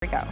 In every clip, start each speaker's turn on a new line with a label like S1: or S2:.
S1: we go.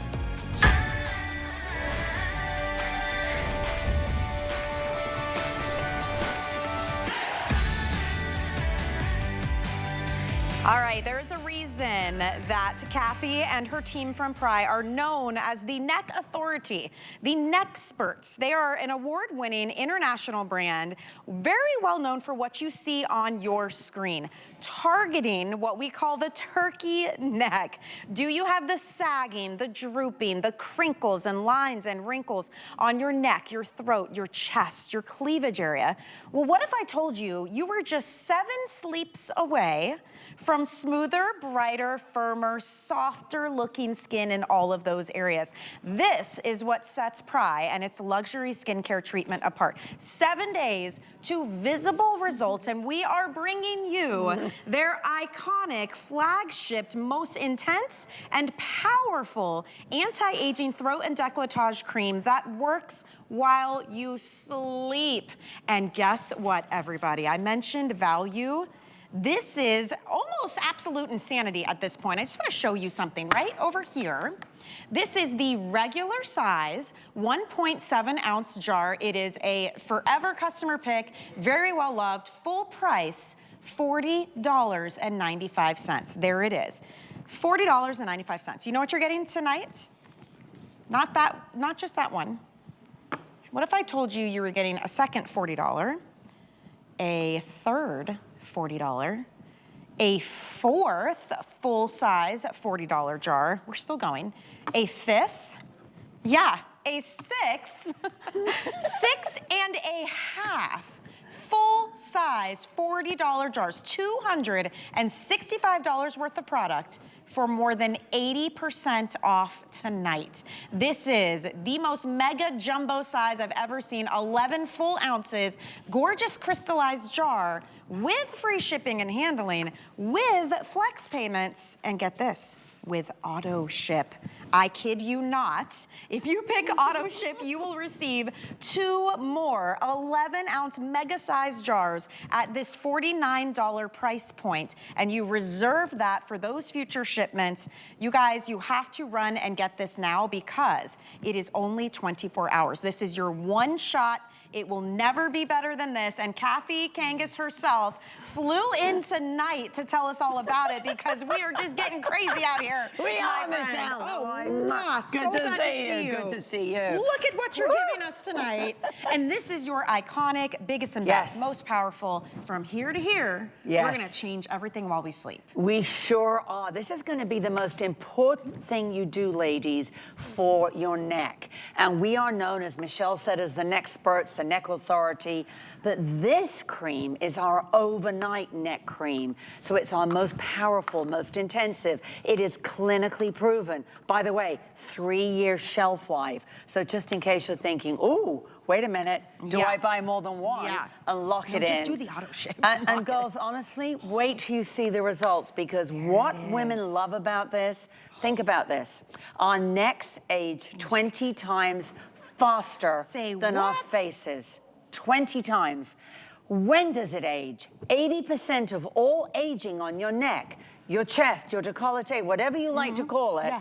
S1: All right, there's a reason that Kathy and her team from PRAI are known as the neck authority, the neckexperts. They are an award-winning international brand, very well known for what you see on your screen, targeting what we call the turkey neck. Do you have the sagging, the drooping, the crinkles and lines and wrinkles on your neck, your throat, your chest, your cleavage area? Well, what if I told you you were just 7 sleeps away from smoother, brighter, firmer, softer looking skin in all of those areas? This is what sets PRAI and its luxury skincare treatment apart. 7 days to visible results, and we are bringing you their iconic, flagship, most intense and powerful anti-aging throat and décolletage cream that works while you sleep. And guess what, everybody? I mentioned value. This is almost absolute insanity at this point. I just want to show you something right over here. This is the regular size 1.7 ounce jar. It is a forever customer pick, very well loved, full price, $40.95. There it is, $40.95. You know what you're getting tonight? Not just that one. What if I told you you were getting a second $40, a third $40, a fourth full-size $40 jar, we're still going, a fifth, yeah, a sixth, 6 1/2 full-size $40 jars, $265 worth of product for more than 80% off tonight. This is the most mega jumbo size I've ever seen, 11 full ounces, gorgeous crystallized jar with free shipping and handling, with flex payments, and get this, with auto ship. I kid you not. If you pick auto ship, you will receive 2 more 11-ounce mega-sized jars at this $49 price point, and you reserve that for those future shipments. You guys, you have to run and get this now because it is only 24 hours. This is your one shot. It will never be better than this. And Kathy Kangas herself flew in tonight to tell us all about it because we are just getting crazy out here.
S2: We are, Michelle.
S1: Oh,
S2: good to see you. Good to see you.
S1: Look at what you're giving us tonight. And this is your iconic, biggest and best, most powerful, from here to here.
S2: Yes.
S1: We're going to change everything while we sleep.
S2: We sure are. This is going to be the most important thing you do, ladies, for your neck. And we are known, as Michelle said, as the neckexperts, the neck authority. But this cream is our overnight neck cream. So it's our most powerful, most intensive. It is clinically proven. By the way, 3-year shelf life. So just in case you're thinking, ooh, wait a minute, do I buy more than one? And lock it in.
S1: Just do the auto ship.
S2: And girls, honestly, wait till you see the results, because what women love about this, think about this. Our necks age 20 times faster than our faces. 20 times. When does it age? 80% of all aging on your neck, your chest, your décolleté, whatever you like to call it,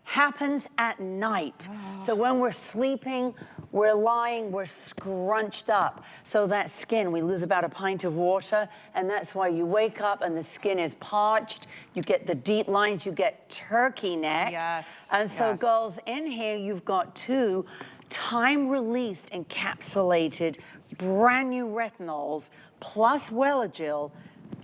S2: happens at night. So when we're sleeping, we're lying, we're scrunched up. So that skin, we lose about a pint of water, and that's why you wake up and the skin is parched. You get the deep lines, you get turkey neck. And so girls, in here you've got 2 time-released, encapsulated, brand new retinols, plus Welagil.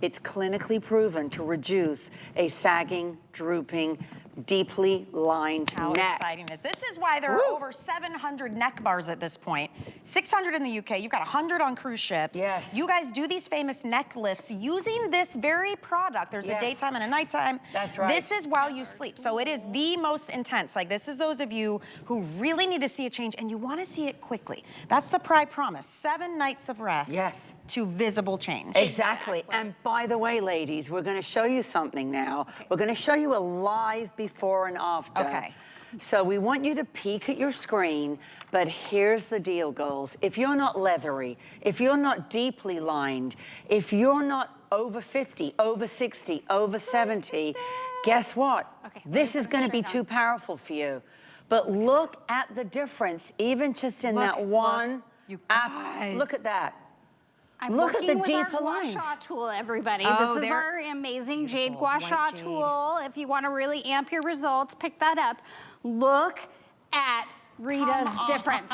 S2: It's clinically proven to reduce a sagging, drooping, deeply lined neck.
S1: How exciting is this? This is why there are over 700 neck bars at this point. 600 in the UK. You've got 100 on cruise ships. You guys do these famous neck lifts using this very product. There's a daytime and a nighttime.
S2: That's right.
S1: This is while you sleep. So it is the most intense. Like, this is those of you who really need to see a change and you want to see it quickly. That's the PRAI promise. 7 nights of rest to visible change.
S2: Exactly. And by the way, ladies, we're going to show you something now. We're going to show you a live before and after. So we want you to peek at your screen, but here's the deal, girls. If you're not leathery, if you're not deeply lined, if you're not over 50, over 60, over 70, guess what?
S3: Okay,
S2: This is going to be too powerful for you. But look at the difference, even just in that one.
S1: You guys.
S2: Look at that.
S3: I'm
S2: Look at the
S3: working with
S2: deeper
S3: our
S2: lines.
S3: gua sha tool, everybody.
S1: Oh,
S3: this is our amazing jade gua sha tool. If you want to really amp your results, pick that up. Look at Rita's difference.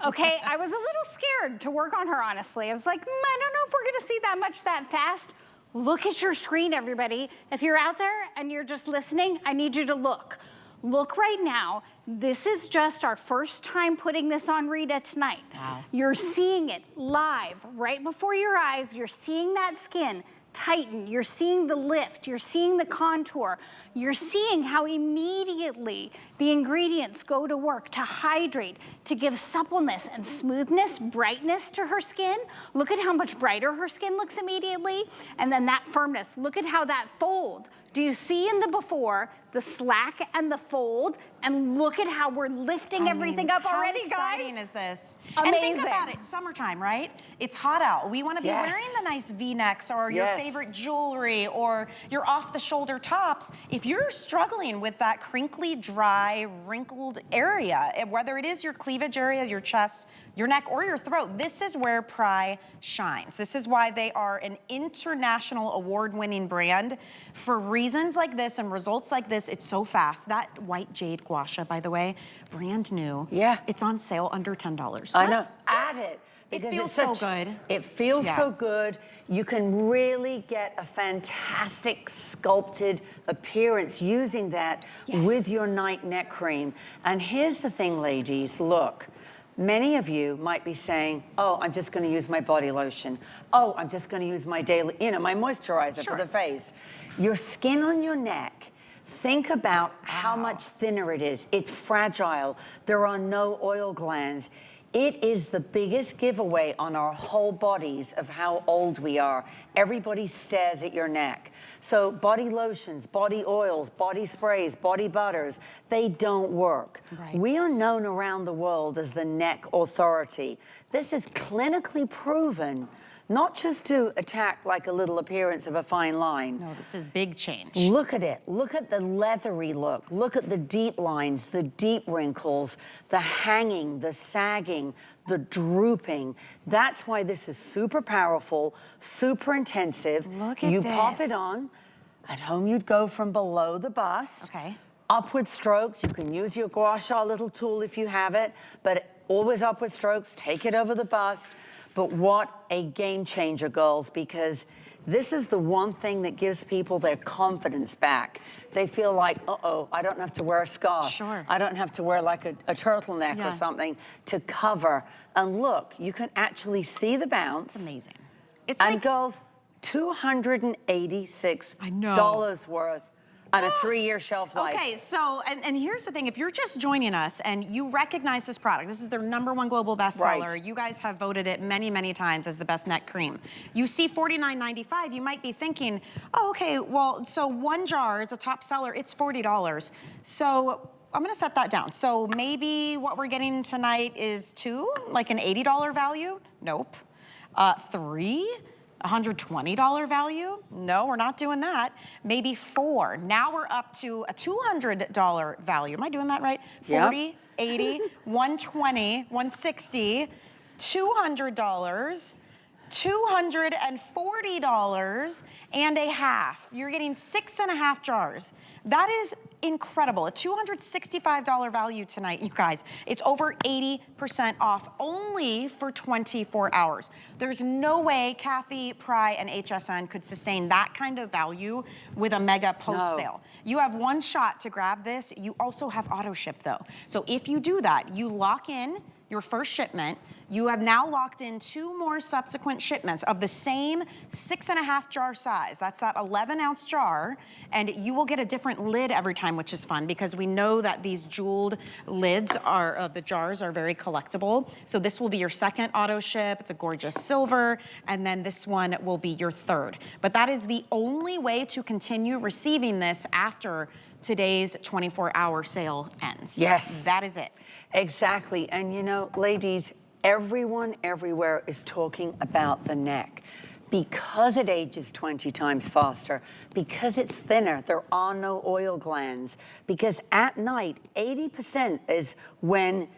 S3: Okay, I was a little scared to work on her, honestly. I was like, I don't know if we're gonna see that much that fast. Look at your screen, everybody. If you're out there and you're just listening, I need you to look. Look right now. This is just our first time putting this on Rita tonight.
S1: Wow.
S3: You're seeing it live right before your eyes. You're seeing that skin tighten. You're seeing the lift. You're seeing the contour. You're seeing how immediately the ingredients go to work to hydrate, to give suppleness and smoothness, brightness to her skin. Look at how much brighter her skin looks immediately. And then that firmness. Look at how that fold. Do you see in the before, the slack and the fold? And look at how we're lifting everything up already, guys.
S1: How exciting is this?
S3: Amazing.
S1: And think about it, summertime, right? It's hot out. We want to be wearing the nice V-necks or your favorite jewelry or your off-the-shoulder tops. If you're struggling with that crinkly, dry, wrinkled area, whether it is your cleavage area, your chest, your neck, or your throat, this is where PRAI shines. This is why they are an international award-winning brand. For reasons like this and results like this, it's so fast. That white jade gua sha, by the way, brand new.
S2: Yeah.
S1: It's on sale under $10.
S2: I know. Add it.
S1: It feels so good.
S2: It feels so good. You can really get a fantastic sculpted appearance using that with your night neck cream. And here's the thing, ladies, look. Many of you might be saying, oh, I'm just going to use my body lotion. Oh, I'm just going to use my daily, my moisturizer for the face. Your skin on your neck, think about how much thinner it is. It's fragile. There are no oil glands. It is the biggest giveaway on our whole bodies of how old we are. Everybody stares at your neck. So body lotions, body oils, body sprays, body butters, they don't work. We are known around the world as the neck authority. This is clinically proven, not just to attack like a little appearance of a fine line.
S1: No, this is big change.
S2: Look at it. Look at the leathery look. Look at the deep lines, the deep wrinkles, the hanging, the sagging, the drooping. That's why this is super powerful, super intensive.
S1: Look at
S2: you
S1: this.
S2: pop it on. At home, you'd go from below the bust.
S1: Okay.
S2: Upward strokes. You can use your gua sha little tool if you have it, but always upward strokes. Take it over the bust. But what a game changer, girls, because this is the one thing that gives people their confidence back. They feel like, uh-oh, I don't have to wear a scarf.
S1: Sure.
S2: I don't have to wear like a turtleneck or something to cover. And look, you can actually see the bounce.
S1: It's amazing. It's
S2: and
S1: like,
S2: girls, $286 worth on a 3-year shelf life.
S1: Okay, so, and here's the thing, if you're just joining us and you recognize this product, this is their #1 global bestseller. You guys have voted it many, many times as the best neck cream. You see $49.95, you might be thinking, oh, okay, well, so one jar is a top seller, it's $40. So I'm gonna set that down. So maybe what we're getting tonight is two, like an $80 value? Nope. Three? $120 value? No, we're not doing that. Maybe four. Now we're up to a $200 value. Am I doing that right? 40, 80, 120, 160, $200, $240 and a half. You're getting 6.5 jars. That is incredible. A $265 value tonight, you guys. It's over 80% off only for 24 hours. There's no way Kathy, PRAI, and HSN could sustain that kind of value with a mega post sale. You have one shot to grab this. You also have auto ship though. So if you do that, you lock in your first shipment. You have now locked in 2 more subsequent shipments of the same 6.5 jar size. That's that 11-ounce jar, and you will get a different lid every time, which is fun because we know that these jeweled lids are, the jars are very collectible. So this will be your second auto ship. It's a gorgeous silver, and then this one will be your third. But that is the only way to continue receiving this after today's 24-hour sale ends.
S2: Yes.
S1: That is it.
S2: Exactly. And you know, ladies, everyone everywhere is talking about the neck. because it ages 20 times faster, because it's thinner, there are no oil glands, because at night, 80% is when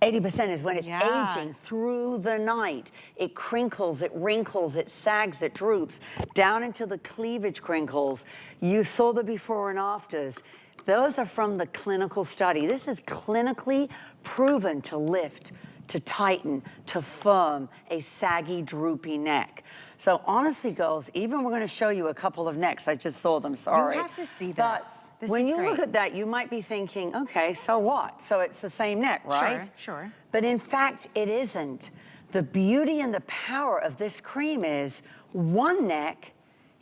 S2: it's aging through the night. It crinkles, it wrinkles, it sags, it droops, down into the cleavage crinkles. You saw the before and afters. Those are from the clinical study. This is clinically proven to lift, to tighten, to firm a saggy, droopy neck. So honestly, girls, even we're gonna show you a couple of necks. I just saw them, sorry.
S1: You have to see
S2: but
S1: this. This
S2: when
S1: is
S2: you
S1: great.
S2: look at that, you might be thinking, okay, so what? So it's the same neck, right?
S1: Sure.
S2: But in fact, it isn't. The beauty and the power of this cream is one neck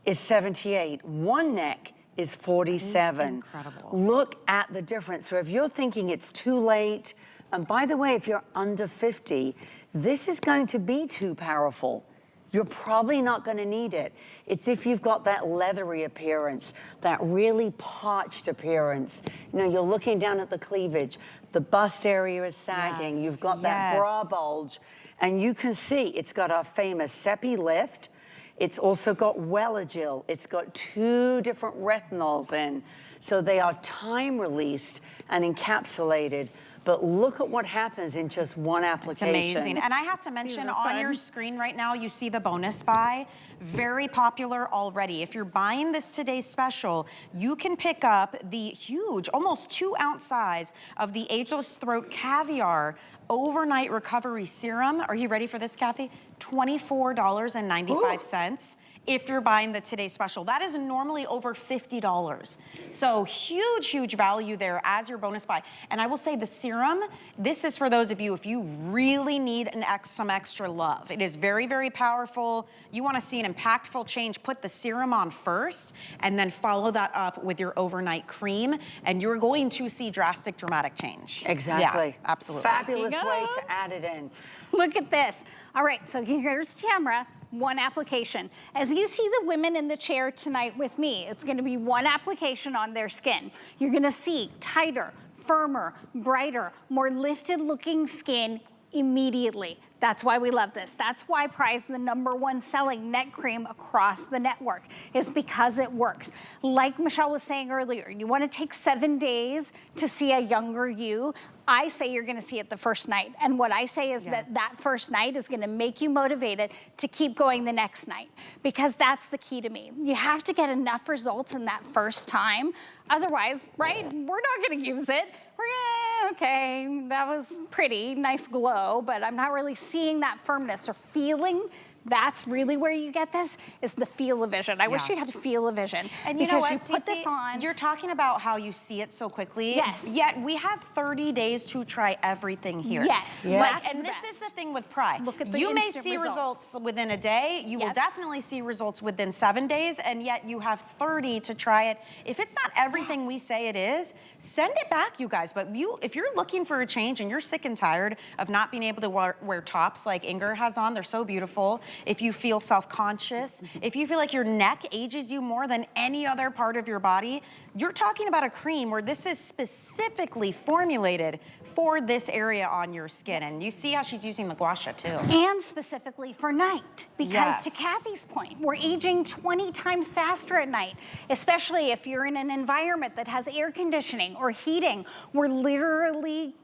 S2: is 78, one neck is 47.
S1: Incredible.
S2: Look at the difference. So if you're thinking it's too late, and by the way, if you're under 50, this is going to be too powerful. You're probably not going to need it. It's if you've got that leathery appearance, that really parched appearance. You know, you're looking down at the cleavage, the bust area is sagging, you've got that bra bulge, and you can see it's got our famous Seppi lift. It's also got Welligil. It's got 2 different retinols in. So they are time released and encapsulated. But look at what happens in just one application.
S1: It's amazing. And I have to mention, on your screen right now, you see the bonus buy. Very popular already. If you're buying this today's special, you can pick up the huge, almost 2-ounce size of the Ageless Throat Caviar Overnight Recovery Serum. Are you ready for this, Kathy? $24.95. If you're buying the Today Special. That is normally over $50. So huge value there as your bonus buy. And I will say the serum, this is for those of you, if you really need some extra love. It is very powerful. You wanna see an impactful change, put the serum on first, and then follow that up with your overnight cream, and you're going to see dramatic change.
S2: Exactly.
S1: Yeah, absolutely.
S2: Fabulous way to add it in.
S3: Look at this. All right, so here's Tamra. One application. As you see the women in the chair tonight with me, it's gonna be one application on their skin. You're gonna see tighter, firmer, brighter, more lifted looking skin immediately. That's why we love this. That's why PRAI is the #1 selling neck cream across the network, is because it works. Like Michelle was saying earlier, you wanna take 7 days to see a younger you. I say you're gonna see it the first night. And what I say is that first night is gonna make you motivated to keep going the next night, because that's the key to me. You have to get enough results in that first time. Otherwise, right, we're not gonna use it. We're gonna, okay, that was pretty, nice glow, but I'm not really seeing that firmness or feeling. That's really where you get this, is the feel-o-vision. I wish you had feel-o-vision.
S1: And you know what,
S3: you put this on.
S1: You're talking about how you see it so quickly.
S3: Yes.
S1: Yet we have 30 days to try everything here.
S3: Yes.
S1: Like, and this is the thing with PRAI.
S3: Look at the
S1: you may
S3: instant
S1: see results within a day. You will definitely see results within 7 days, and yet you have 30 to try it. If it's not everything we say it is, send it back, you guys. But if you're looking for a change and you're sick and tired of not being able to wear tops like Inger has on, they're so beautiful. If you feel self-conscious, if you feel like your neck ages you more than any other part of your body, you're talking about a cream where this is specifically formulated for this area on your skin. And you see how she's using the gua sha too.
S3: And specifically for night, because to Kathy's point, we're aging 20 times faster at night, especially if you're in an environment that has air conditioning or heating. We're literally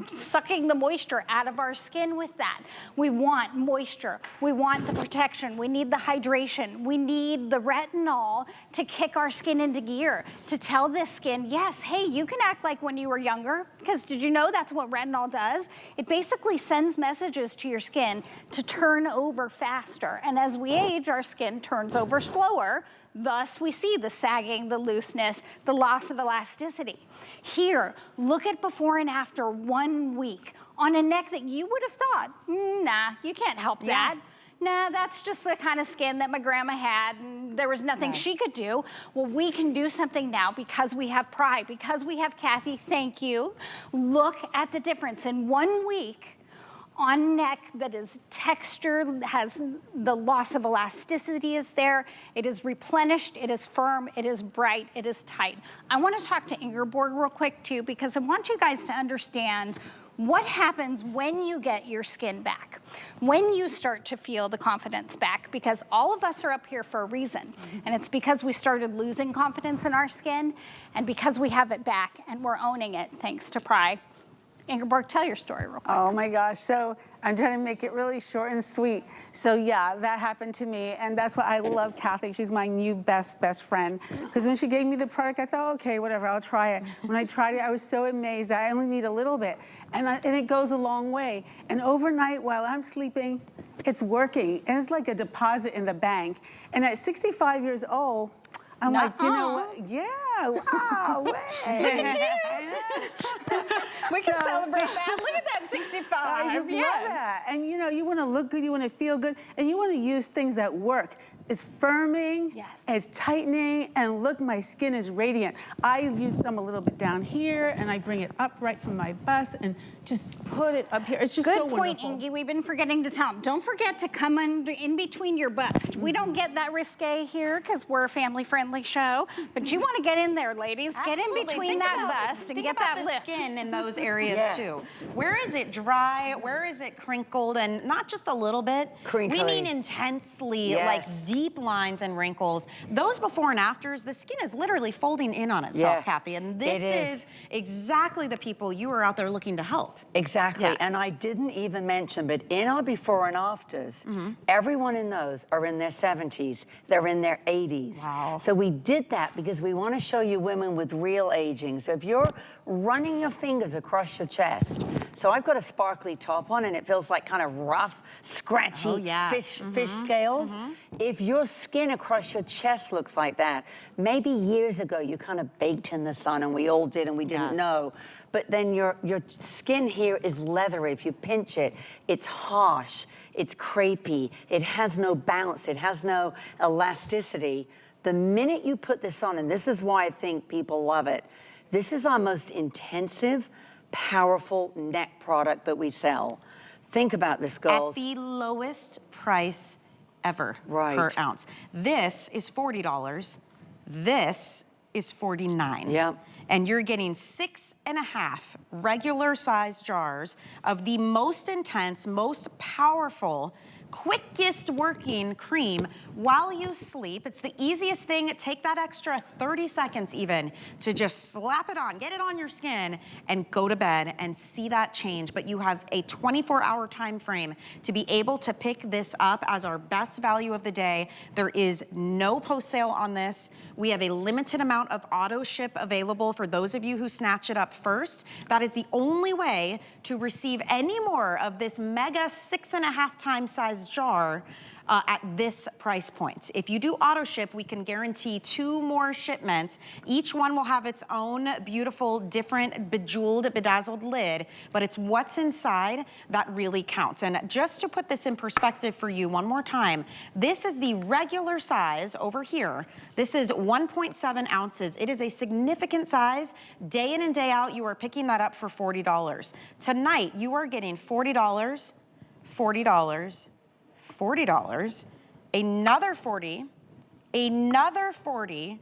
S3: sucking the moisture out of our skin with that. We want moisture, we want the protection, we need the hydration, we need the retinol to kick our skin into gear, to tell this skin, yes, hey, you can act like when you were younger, because did you know that's what retinol does? It basically sends messages to your skin to turn over faster. And as we age, our skin turns over slower. Thus, we see the sagging, the looseness, the loss of elasticity. Here, look at before and after 1 week on a neck that you would have thought, nah, you can't help that. Nah, that's just the kind of skin that my grandma had, and there was nothing she could do. Well, we can do something now because we have PRAI, because we have Kathy, thank you. Look at the difference in 1 week on neck that is textured, has the loss of elasticity is there, it is replenished, it is firm, it is bright, it is tight. I want to talk to Ingeborg real quick too, because I want you guys to understand What happens when you get your skin back? When you start to feel the confidence back? Because all of us are up here for a reason. And it's because we started losing confidence in our skin and because we have it back and we're owning it thanks to PRAI. Ingeborg, tell your story real quick.
S4: Oh my gosh, so I'm trying to make it really short and sweet. So yeah, that happened to me, and that's why I love Kathy. She's my new best friend. Because when she gave me the product, I thought, okay, whatever, I'll try it. When I tried it, I was so amazed that I only need a little bit, and it goes a long way. And overnight, while I'm sleeping, it's working, and it's like a deposit in the bank. And at 65 years old, I'm like, you know what? Yeah, wow, way.
S3: We can celebrate that. Look at that 65.
S4: I just love that. And you know, you want to look good, you want to feel good, and you want to use things that work. It's firming, it's tightening, and look, my skin is radiant. I use some a little bit down here, and I bring it up right from my bust and just put it up here. It's just so wonderful.
S3: Good point, Ingy. We've been forgetting to tell them. Don't forget to come in between your bust. We don't get that risque here because we're a family-friendly show, but you want to get in there, ladies.
S1: Absolutely.
S3: Get in between that bust and get that lift.
S1: Think about the skin in those areas too. Where is it dry? Where is it crinkled? And not just a little bit.
S2: Crinkly.
S1: We mean intensely, like deep lines and wrinkles. Those before and afters, the skin is literally folding in on itself, Kathy. And this is exactly the people you are out there looking to help.
S2: Exactly, and I didn't even mention, but in our before and afters, everyone in those are in their 70s, they're in their 80s.
S1: Wow.
S2: So we did that because we want to show you women with real aging. So if you're running your fingers across your chest, so I've got a sparkly top on and it feels like kind of rough, scratchy fish scales. If your skin across your chest looks like that, maybe years ago you kind of baked in the sun, and we all did and we didn't know. But then your skin here is leathery. If you pinch it, it's harsh, it's crepey, it has no bounce, it has no elasticity. The minute you put this on, and this is why I think people love it, this is our most intensive, powerful neck product that we sell. Think about this, girls.
S1: At the lowest price ever per ounce. This is $40. This is $49.
S2: Yep.
S1: And you're getting 6.5 regular size jars of the most intense, most powerful, quickest working cream while you sleep. It's the easiest thing. Take that extra 30 seconds even to just slap it on, get it on your skin, and go to bed and see that change. But you have a 24-hour time frame to be able to pick this up as our best value of the day. There is no post-sale on this. We have a limited amount of auto ship available for those of you who snatch it up first. That is the only way to receive any more of this mega 6.5 times size jar at this price point. If you do auto ship, we can guarantee 2 more shipments. Each one will have its own beautiful, different, bejeweled, bedazzled lid, but it's what's inside that really counts. And just to put this in perspective for you one more time, this is the regular size over here. This is 1.7 ounces. It is a significant size. Day in and day out, you are picking that up for $40. Tonight, you are getting $40, $40, $40, another 40, another 40,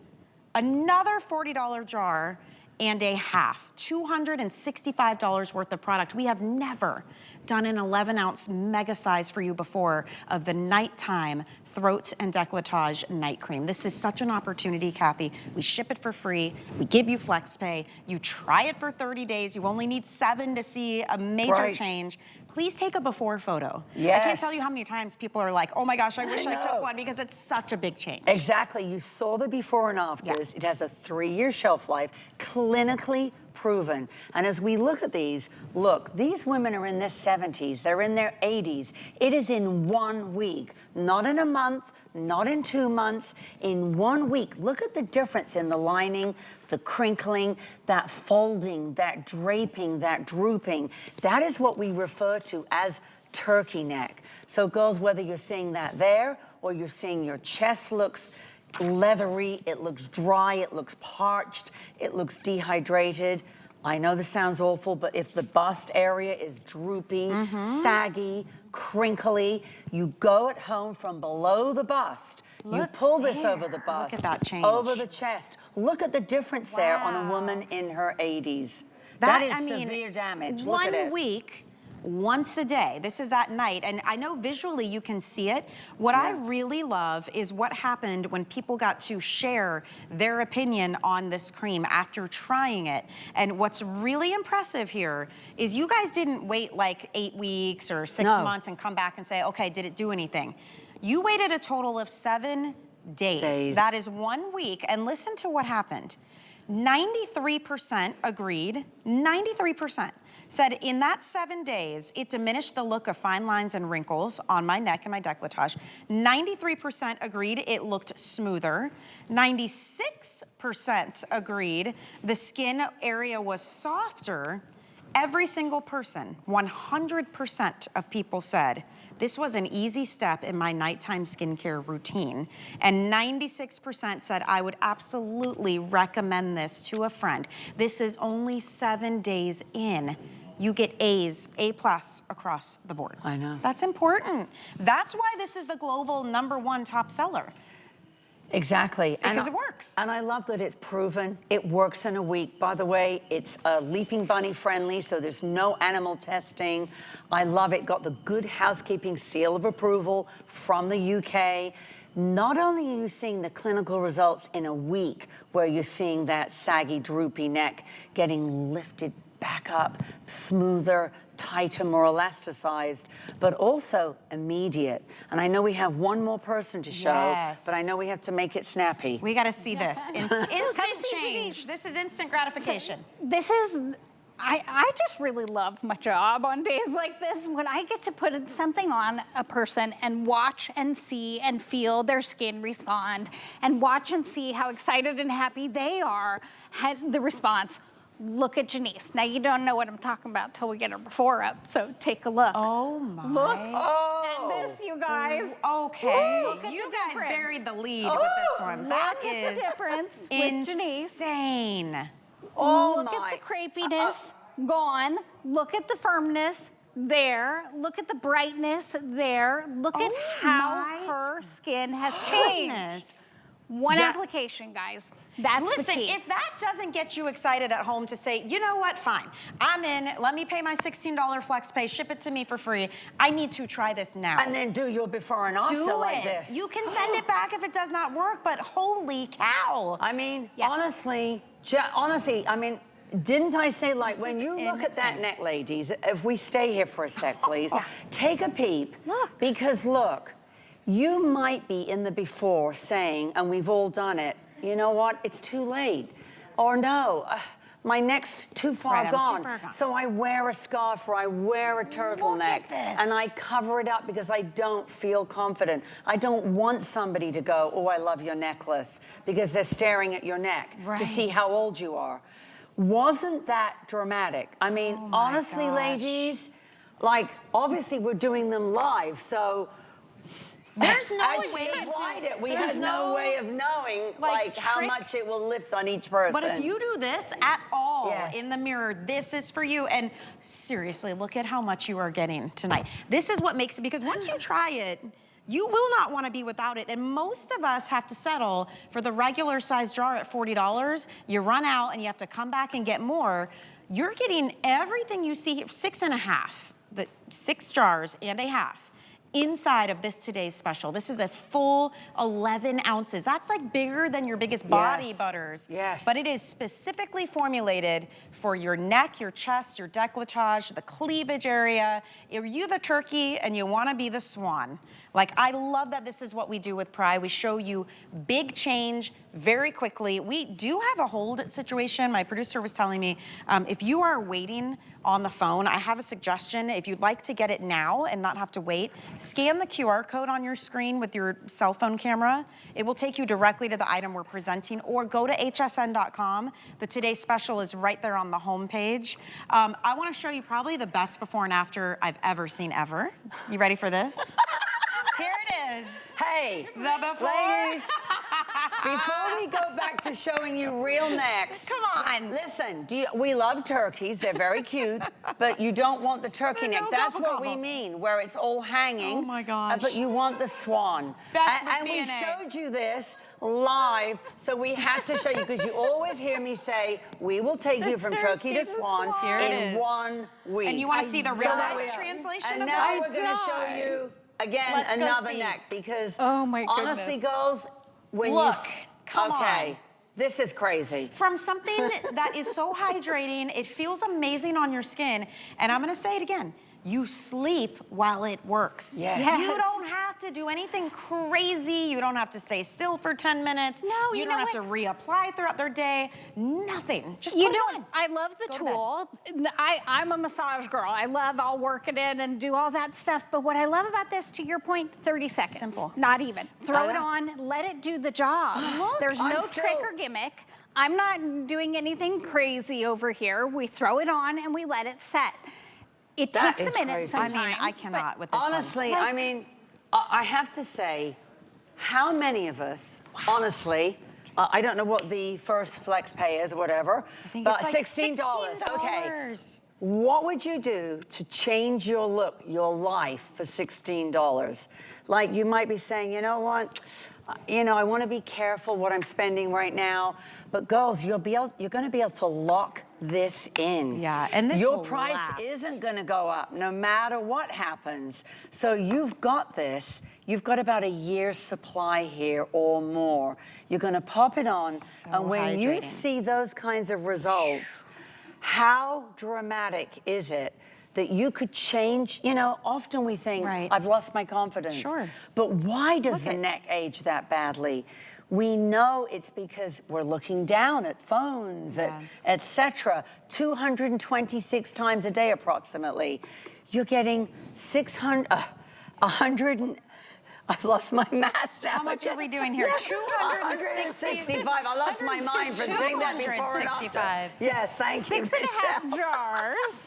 S1: another $40 jar, and a half, $265 worth of product. We have never done an 11-ounce mega size for you before of the nighttime throat and décolletage night cream. This is such an opportunity, Kathy. We ship it for free. We give you flex pay. You try it for 30 days. You only need 7 to see a major change. Please take a before photo. I can't tell you how many times people are like, oh my gosh, I wish I took one, because it's such a big change.
S2: Exactly, you saw the before and afters. It has a 3-year shelf life, clinically proven. And as we look at these, look, these women are in their 70s, they're in their 80s. It is in 1 week, not in a month, not in 2 months, in 1 week. Look at the difference in the lining, the crinkling, that folding, that draping, that drooping. That is what we refer to as turkey neck. So girls, whether you're seeing that there or you're seeing your chest looks leathery, it looks dry, it looks parched, it looks dehydrated. I know this sounds awful, but if the bust area is droopy, saggy, crinkly, you go at home from below the bust. You pull this over the bust.
S1: Look at that change.
S2: Over the chest. Look at the difference there on a woman in her 80s. That is severe damage. Look at it.
S1: 1 week, once a day. This is at night, and I know visually you can see it. What I really love is what happened when people got to share their opinion on this cream after trying it. And what's really impressive here is you guys didn't wait like 8 weeks or 6 months and come back and say, okay, did it do anything? You waited a total of 7 days. That is 1 week, and listen to what happened. 93% agreed, 93% said in that 7 days, it diminished the look of fine lines and wrinkles on my neck and my décolletage. 93% agreed it looked smoother. 96% agreed the skin area was softer. Every single person, 100% of people said, this was an easy step in my nighttime skincare routine. And 96% said, I would absolutely recommend this to a friend. This is only 7 days in. You get A's, A+ across the board.
S2: I know.
S1: That's important. That's why this is the global #1 top seller.
S2: Exactly.
S1: Because it works.
S2: And I love that it's proven. It works in a week. By the way, it's Leaping Bunny friendly, so there's no animal testing. I love it. Got the Good Housekeeping seal of approval from the UK. Not only are you seeing the clinical results in a week, where you're seeing that saggy, droopy neck getting lifted back up, smoother, tighter, more elasticized, but also immediate. And I know we have one more person to show, but I know we have to make it snappy.
S1: We got to see this. Instant change. This is instant gratification.
S3: So, this is, I just really love my job on days like this, when I get to put something on a person and watch and see and feel their skin respond, and watch and see how excited and happy they are at the response. Look at Janice. Now, you don't know what I'm talking about till we get her before up, so take a look.
S1: Oh, my.
S3: Look at this, you guys.
S1: Okay.
S3: Look at
S1: You
S3: the
S1: guys
S3: difference.
S1: buried the lead with this one. That
S3: Look at
S1: is
S3: the difference with Janice.
S1: insane.
S3: Look at the crepiness gone. Look at the firmness there. Look at the brightness there. Look at how her skin has changed. One application, guys. That's
S1: Listen,
S3: the key.
S1: if that doesn't get you excited at home to say, you know what, fine, I'm in, let me pay my $16 flex pay, ship it to me for free, I need to try this now.
S2: And then do your before and after like this.
S1: You can send it back if it does not work, but holy cow.
S2: I mean, honestly, I mean, didn't I say, like,
S1: This
S2: when
S1: is
S2: you look at that
S1: insane.
S2: neck, ladies, if we stay here for a sec, please, take a peep.
S3: Look.
S2: Because look, you might be in the before saying, and we've all done it, you know what, it's too late. Or no, my neck's too far gone. So I wear a scarf or I wear a turtleneck and I cover it up because I don't feel confident. I don't want somebody to go, oh, I love your necklace, because they're staring at your neck to see how old you are. Wasn't that dramatic? I mean, honestly, ladies, like, obviously we're doing them live, so
S1: there's no way
S2: we had no way of knowing like how much it will lift on each person.
S1: But if you do this at all in the mirror, this is for you. And seriously, look at how much you are getting tonight. This is what makes it, because once you try it, you will not want to be without it. And most of us have to settle for the regular size jar at $40. You run out and you have to come back and get more. You're getting everything you see here, 6.5, 6 jars and a half. Inside of this today's special. This is a full 11 ounces. That's like bigger than your biggest body butters.
S2: Yes.
S1: But it is specifically formulated for your neck, your chest, your décolletage, the cleavage area. Are you the turkey and you want to be the swan? Like, I love that this is what we do with PRAI. We show you big change very quickly. We do have a hold situation. My producer was telling me, if you are waiting on the phone, I have a suggestion. If you'd like to get it now and not have to wait, scan the QR code on your screen with your cell phone camera. It will take you directly to the item we're presenting, or go to hsn.com. The Today's Special is right there on the homepage. I want to show you probably the best before and after I've ever seen ever. You ready for this? Here it is.
S2: Hey,
S1: the before.
S2: Ladies, before we go back to showing you real necks.
S1: Come on.
S2: Listen, we love turkeys. They're very cute, but you don't want the turkey neck. That's what we mean, where it's all hanging.
S1: Oh my gosh.
S2: But you want the swan.
S1: Best
S2: and we showed you this live, so we had to show you, because you always hear me say, we will take you from turkey to swan in 1 week.
S1: And you want to see the real life translation
S2: and
S1: of
S2: now
S1: that?
S2: we're going to show you, again,
S1: Let's go
S2: another
S1: see.
S2: neck, because
S3: Oh my
S2: honestly,
S3: goodness.
S2: girls, when
S1: Look,
S2: you...
S1: come
S2: okay.
S1: on.
S2: This is crazy.
S1: From something that is so hydrating, it feels amazing on your skin, and I'm gonna say it again, you sleep while it works.
S2: Yes.
S1: You don't have to do anything crazy. You don't have to stay still for 10 minutes.
S3: No,
S1: you
S3: you
S1: don't
S3: know
S1: have to reapply throughout their day. Nothing. Just put
S3: You
S1: it
S3: know,
S1: on.
S3: I love the
S1: Go to
S3: tool. I'm a massage girl. I'll work it in and do all that stuff. But what I love about this, to your point, 30 seconds.
S1: Simple.
S3: Not even. Throw it
S2: know.
S3: on, let it do the job.
S1: Look,
S3: There's
S2: I'm
S3: no
S2: still-
S3: trick or gimmick. I'm not doing anything crazy over here. We throw it on and we let it set. It
S2: That
S3: takes
S2: is
S3: a minute
S2: crazy.
S3: sometimes.
S1: I mean, I cannot with this one.
S2: Honestly, I mean, I have to say, how many of us, honestly, I don't know what the first flex pay is or whatever,
S1: I think
S2: but
S1: it's like
S2: $16. Okay.
S1: $16.
S2: What would you do to change your look, your life for $16? Like, you might be saying, you know what? I want to be careful what I'm spending right now. But girls, you're going to be able to lock this in.
S1: Yeah, and this
S2: your
S1: will
S2: price
S1: last.
S2: isn't going to go up no matter what happens. So you've got this. You've got about a year's supply here or more. You're going to pop it on,
S1: So
S2: and when you
S1: hydrating.
S2: see those kinds of results, how dramatic is it that you could change? Often we think,
S1: Right.
S2: I've lost my confidence.
S1: Sure.
S2: But why does
S1: Look
S2: the
S1: at-
S2: neck age that badly? We know it's because we're looking down at phones, etc. 226 times a day approximately. You're getting 100, I've lost my math now.
S1: How much are we doing here?
S2: 265. I lost my mind for saying that before and after.
S1: 265.
S2: Yes, thank you.
S3: 6.5
S2: Michelle.
S3: jars.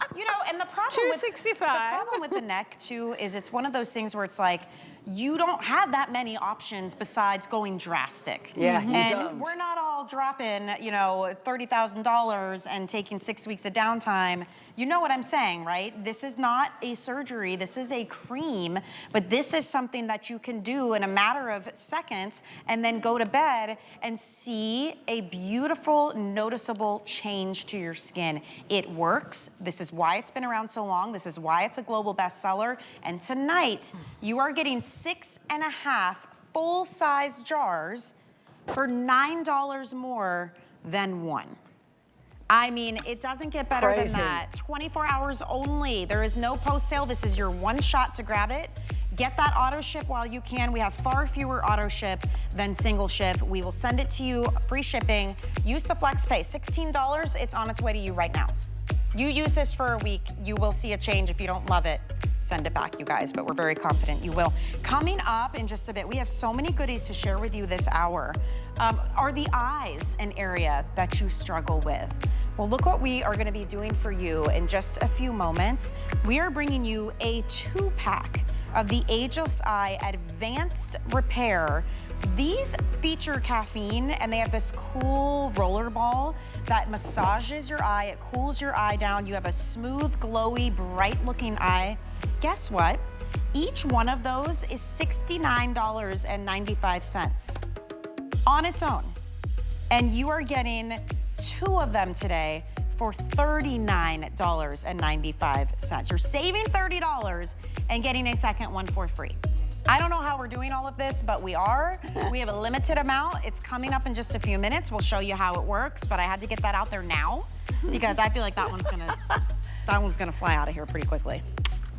S1: And the problem
S3: $265.
S1: the problem with the neck too is it's one of those things where it's like you don't have that many options besides going drastic.
S2: Yeah, you
S1: and
S2: don't.
S1: we're not all dropping, $30,000 and taking 6 weeks of downtime. You know what I'm saying, right? This is not a surgery. This is a cream, but this is something that you can do in a matter of seconds and then go to bed and see a beautiful, noticeable change to your skin. It works. This is why it's been around so long. This is why it's a global bestseller. And tonight, you are getting 6.5 full-size jars for $9 more than one. I mean, it doesn't get better
S2: Crazy.
S1: than that. 24 hours only. There is no post-sale. This is your one shot to grab it. Get that auto ship while you can. We have far fewer auto ship than single ship. We will send it to you, free shipping. Use the flex pay, $16. It's on its way to you right now. You use this for a week, you will see a change. If you don't love it, send it back, you guys, but we're very confident you will. Coming up in just a bit, we have so many goodies to share with you this hour. Are the eyes an area that you struggle with? Well, look what we are gonna be doing for you in just a few moments. We are bringing you a 2-pack of the Ageless Eye Advanced Repair. These feature caffeine, and they have this cool roller ball that massages your eye. It cools your eye down. You have a smooth, glowy, bright-looking eye. Guess what? Each one of those is $69.95 on its own. And you are getting 2 of them today for $39.95. You're saving $30 and getting a second one for free. I don't know how we're doing all of this, but we are. We have a limited amount. It's coming up in just a few minutes. We'll show you how it works, but I had to get that out there now because I feel like that one's gonna fly out of here pretty quickly.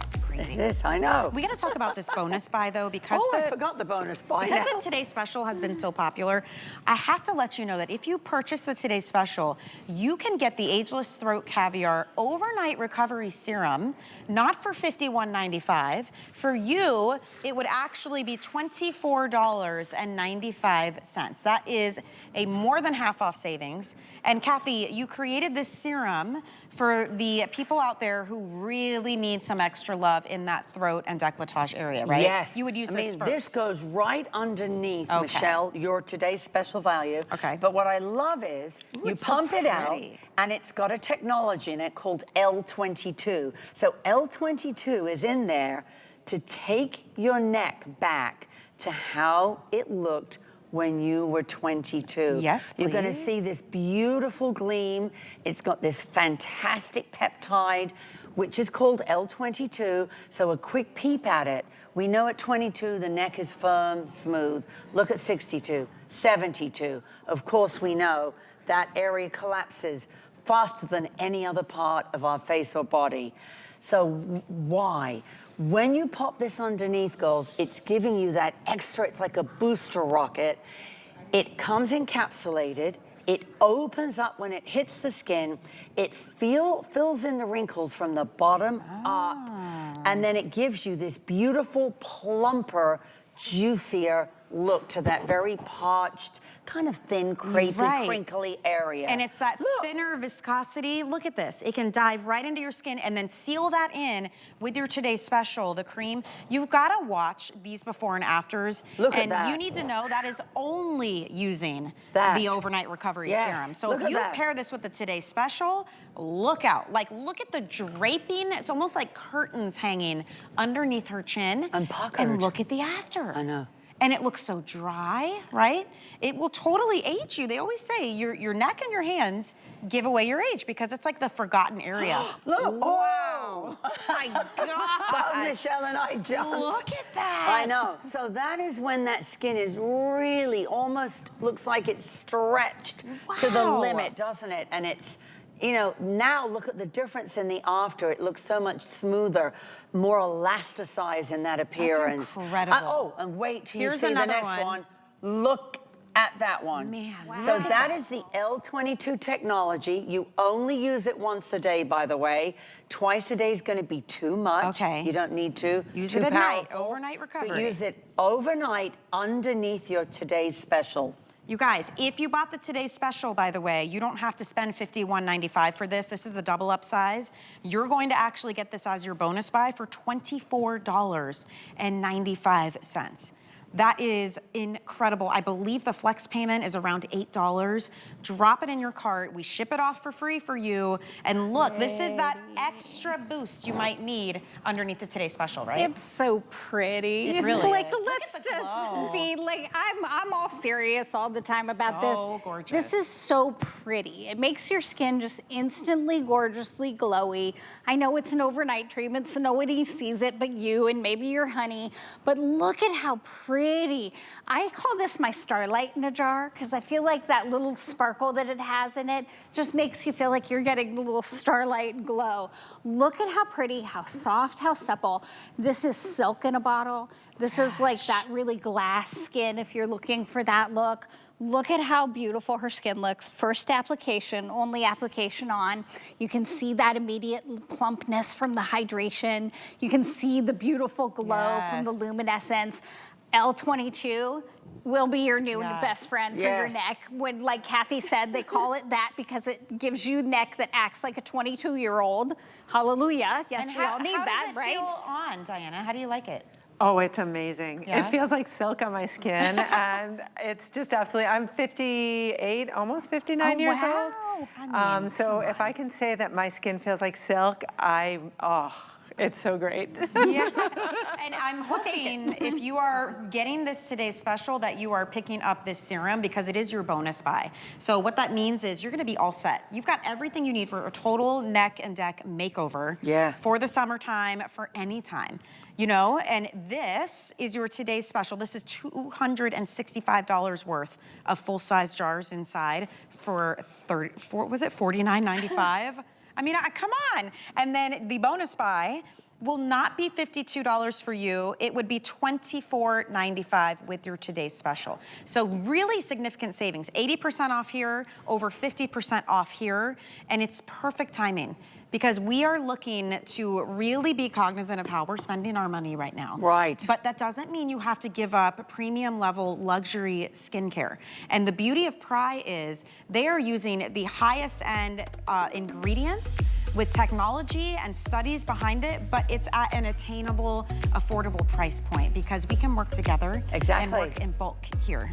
S1: It's crazy.
S2: It is, I know.
S1: We gotta talk about this bonus buy though, because
S2: I forgot the bonus buy
S1: because
S2: now.
S1: the Today's Special has been so popular. I have to let you know that if you purchase the Today's Special, you can get the Ageless Throat Caviar Overnight Recovery Serum, not for $51.95. For you, it would actually be $24.95. That is a more than half off savings. And Kathy, you created this serum for the people out there who really need some extra love in that throat and décolletage area, right?
S2: Yes.
S1: You would use this first.
S2: This goes right underneath,
S1: Okay.
S2: Michelle, your Today's Special value.
S1: Okay.
S2: But what I love is you
S1: it's so
S2: pump it out,
S1: pretty.
S2: and it's got a technology in it called L22. So L22 is in there to take your neck back to how it looked when you were 22.
S1: Yes, please.
S2: You're gonna see this beautiful gleam. It's got this fantastic peptide, which is called L22, so a quick peep at it. We know at 22, the neck is firm, smooth. Look at 62, 72. Of course, we know that area collapses faster than any other part of our face or body. So why? When you pop this underneath, girls, it's giving you that extra, it's like a booster rocket. It comes encapsulated. It opens up when it hits the skin. It fills in the wrinkles from the bottom up. And then it gives you this beautiful, plumper, juicier look to that very parched, kind of thin, crepey, crinkly area.
S1: And it's that thinner viscosity. Look at this. It can dive right into your skin and then seal that in with your today's special, the cream. You've got to watch these before and afters.
S2: Look at that.
S1: And you need to know that is only using the overnight recovery serum. So if you pair this with the today's special, look out. Like, look at the draping. It's almost like curtains hanging underneath her chin. And look at the after.
S2: I know.
S1: And it looks so dry, right? It will totally age you. They always say your neck and your hands give away your age because it's like the forgotten area.
S2: Look,
S1: wow. Oh my God.
S2: Both Michelle and I jumped.
S1: Look at that.
S2: I know. So that is when that skin is really almost looks like it's stretched to the limit, doesn't it? And it's, you know, now look at the difference in the after. It looks so much smoother, more elasticized in that appearance.
S1: That's incredible.
S2: Oh, and wait till you see
S1: Here's
S2: the
S1: another
S2: next one. Look at that one.
S1: Man,
S2: so that is the L22 technology. You only use it once a day, by the way. Twice a day is going to be too much.
S1: Okay.
S2: You don't need to.
S1: Use it at night, overnight recovery.
S2: But use it overnight underneath your today's special.
S1: You guys, if you bought the today's special, by the way, you don't have to spend $51.95 for this. This is a double up size. You're going to actually get this as your bonus buy for $24.95. That is incredible. I believe the flex payment is around $8. Drop it in your cart. We ship it off for free for you. And look, this is that extra boost you might need underneath the Today Special, right?
S3: It's so pretty.
S1: It really
S3: like,
S1: is.
S3: let's just be like, I'm all serious all the time about
S1: So
S3: this.
S1: gorgeous.
S3: This is so pretty. It makes your skin just instantly gorgeously glowy. I know it's an overnight treatment, so nobody sees it but you and maybe your honey. But look at how pretty. I call this my starlight in a jar because I feel like that little sparkle that it has in it just makes you feel like you're getting a little starlight glow. Look at how pretty, how soft, how supple. This is silk in a bottle. This is like that really glass skin if you're looking for that look. Look at how beautiful her skin looks. First application, only application on. You can see that immediate plumpness from the hydration. You can see the beautiful glow from the luminescence. L22 will be your new best friend for your neck. When, like Kathy said, they call it that because it gives you neck that acts like a 22-year-old. Hallelujah. Yes, we all need that, right?
S1: How does it feel on, Diana? How do you like it?
S5: Oh, it's amazing.
S1: Yeah?
S5: It feels like silk on my skin, and it's just absolutely, I'm 58, almost 59 years old.
S1: I mean,
S5: so if I can say that my skin feels like silk, it's so great.
S1: Yeah, and I'm hoping if you are getting this today's special that you are picking up this serum because it is your bonus buy. So what that means is you're gonna be all set. You've got everything you need for a total neck and deck makeover for the summertime, for any time. You know, and this is your today's special. This is $265 worth of full-size jars inside for $49.95? I mean, come on. And then the bonus buy will not be $52 for you. It would be $24.95 with your today's special. So really significant savings. 80% off here, over 50% off here, and it's perfect timing because we are looking to really be cognizant of how we're spending our money right now.
S2: Right.
S1: But that doesn't mean you have to give up premium level luxury skincare. And the beauty of PRAI is they are using the highest end ingredients with technology and studies behind it, but it's at an attainable, affordable price point because we can work together and work in bulk here.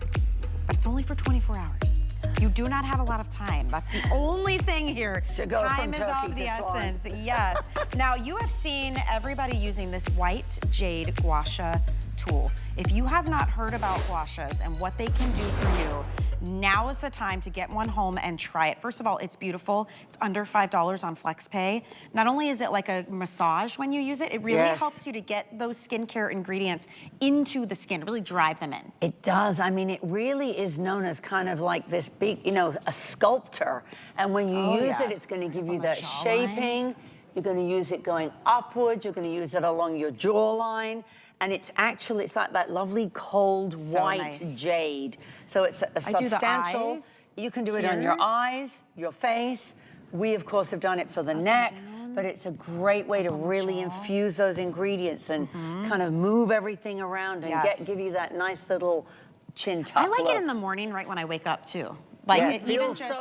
S1: But it's only for 24 hours. You do not have a lot of time. That's the only thing here. Time is of the essence. Yes. Now, you have seen everybody using this white jade gua sha tool. If you have not heard about guashas and what they can do for you, now is the time to get one home and try it. First of all, it's beautiful. It's under $5 on FlexPay. Not only is it like a massage when you use it, it really helps you to get those skincare ingredients into the skin, really drive them in.
S2: It does. I mean, it really is known as kind of like this big, you know, a sculptor. And when you use it, it's going to give you that shaping. You're going to use it going upwards. You're going to use it along your jawline. And it's actually, it's like that lovely cold white jade. So it's a substantial. You can do it on your eyes, your face. We, of course, have done it for the neck. But it's a great way to really infuse those ingredients and kind of move everything around and give you that nice little chin tuck.
S1: I like it in the morning right when I wake up, too. Like, it even just...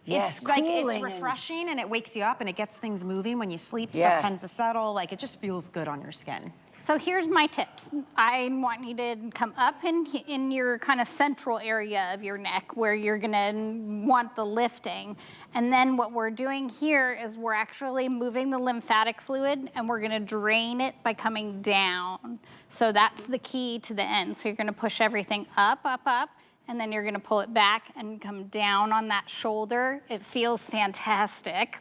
S1: It's like, it's refreshing and it wakes you up and it gets things moving. When you sleep, stuff tends to settle. Like, it just feels good on your skin.
S3: So here's my tips. I want you to come up in your kind of central area of your neck where you're gonna want the lifting. And then what we're doing here is we're actually moving the lymphatic fluid and we're gonna drain it by coming down. So that's the key to the end. So you're gonna push everything up, up, up, and then you're gonna pull it back and come down on that shoulder. It feels fantastic.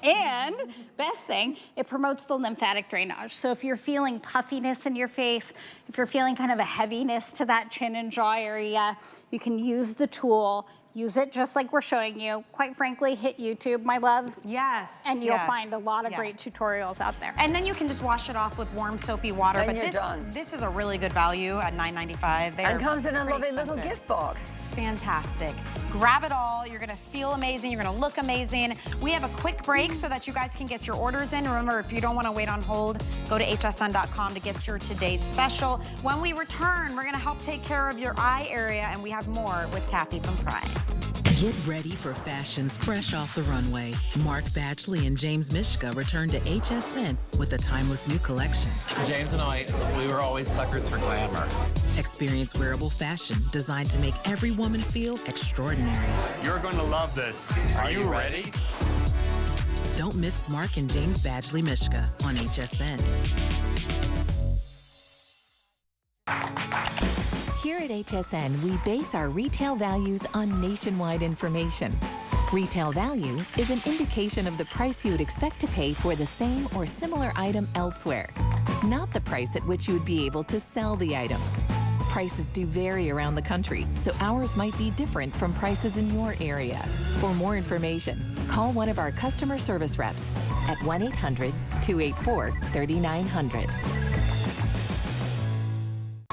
S3: And best thing, it promotes the lymphatic drainage. So if you're feeling puffiness in your face, if you're feeling kind of a heaviness to that chin and jaw area, you can use the tool. Use it just like we're showing you. Quite frankly, hit YouTube, my loves.
S1: Yes.
S3: And you'll find a lot of great tutorials out there.
S1: And then you can just wash it off with warm soapy water.
S2: And
S1: but this is a really good value at $9.95.
S2: And comes in a lovely little gift box.
S1: Fantastic. Grab it all. You're gonna feel amazing. You're gonna look amazing. We have a quick break so that you guys can get your orders in. Remember, if you don't wanna wait on hold, go to hsn.com to get your today's special. When we return, we're gonna help take care of your eye area, and we have more with Kathy from PRAI.
S6: Get ready for fashions fresh off the runway. Mark Badgley and James Mishka return to HSN with a timeless new collection.
S7: James and I, we were always suckers for glamour.
S6: Experience wearable fashion designed to make every woman feel extraordinary.
S8: You're going to love this. Are you ready?
S6: Don't miss Mark and James Badgley Mishka on HSN.
S9: Here at HSN, we base our retail values on nationwide information. Retail value is an indication of the price you would expect to pay for the same or similar item elsewhere, not the price at which you would be able to sell the item. Prices do vary around the country, so ours might be different from prices in your area. For more information, call one of our customer service reps at 1-800-284-3900.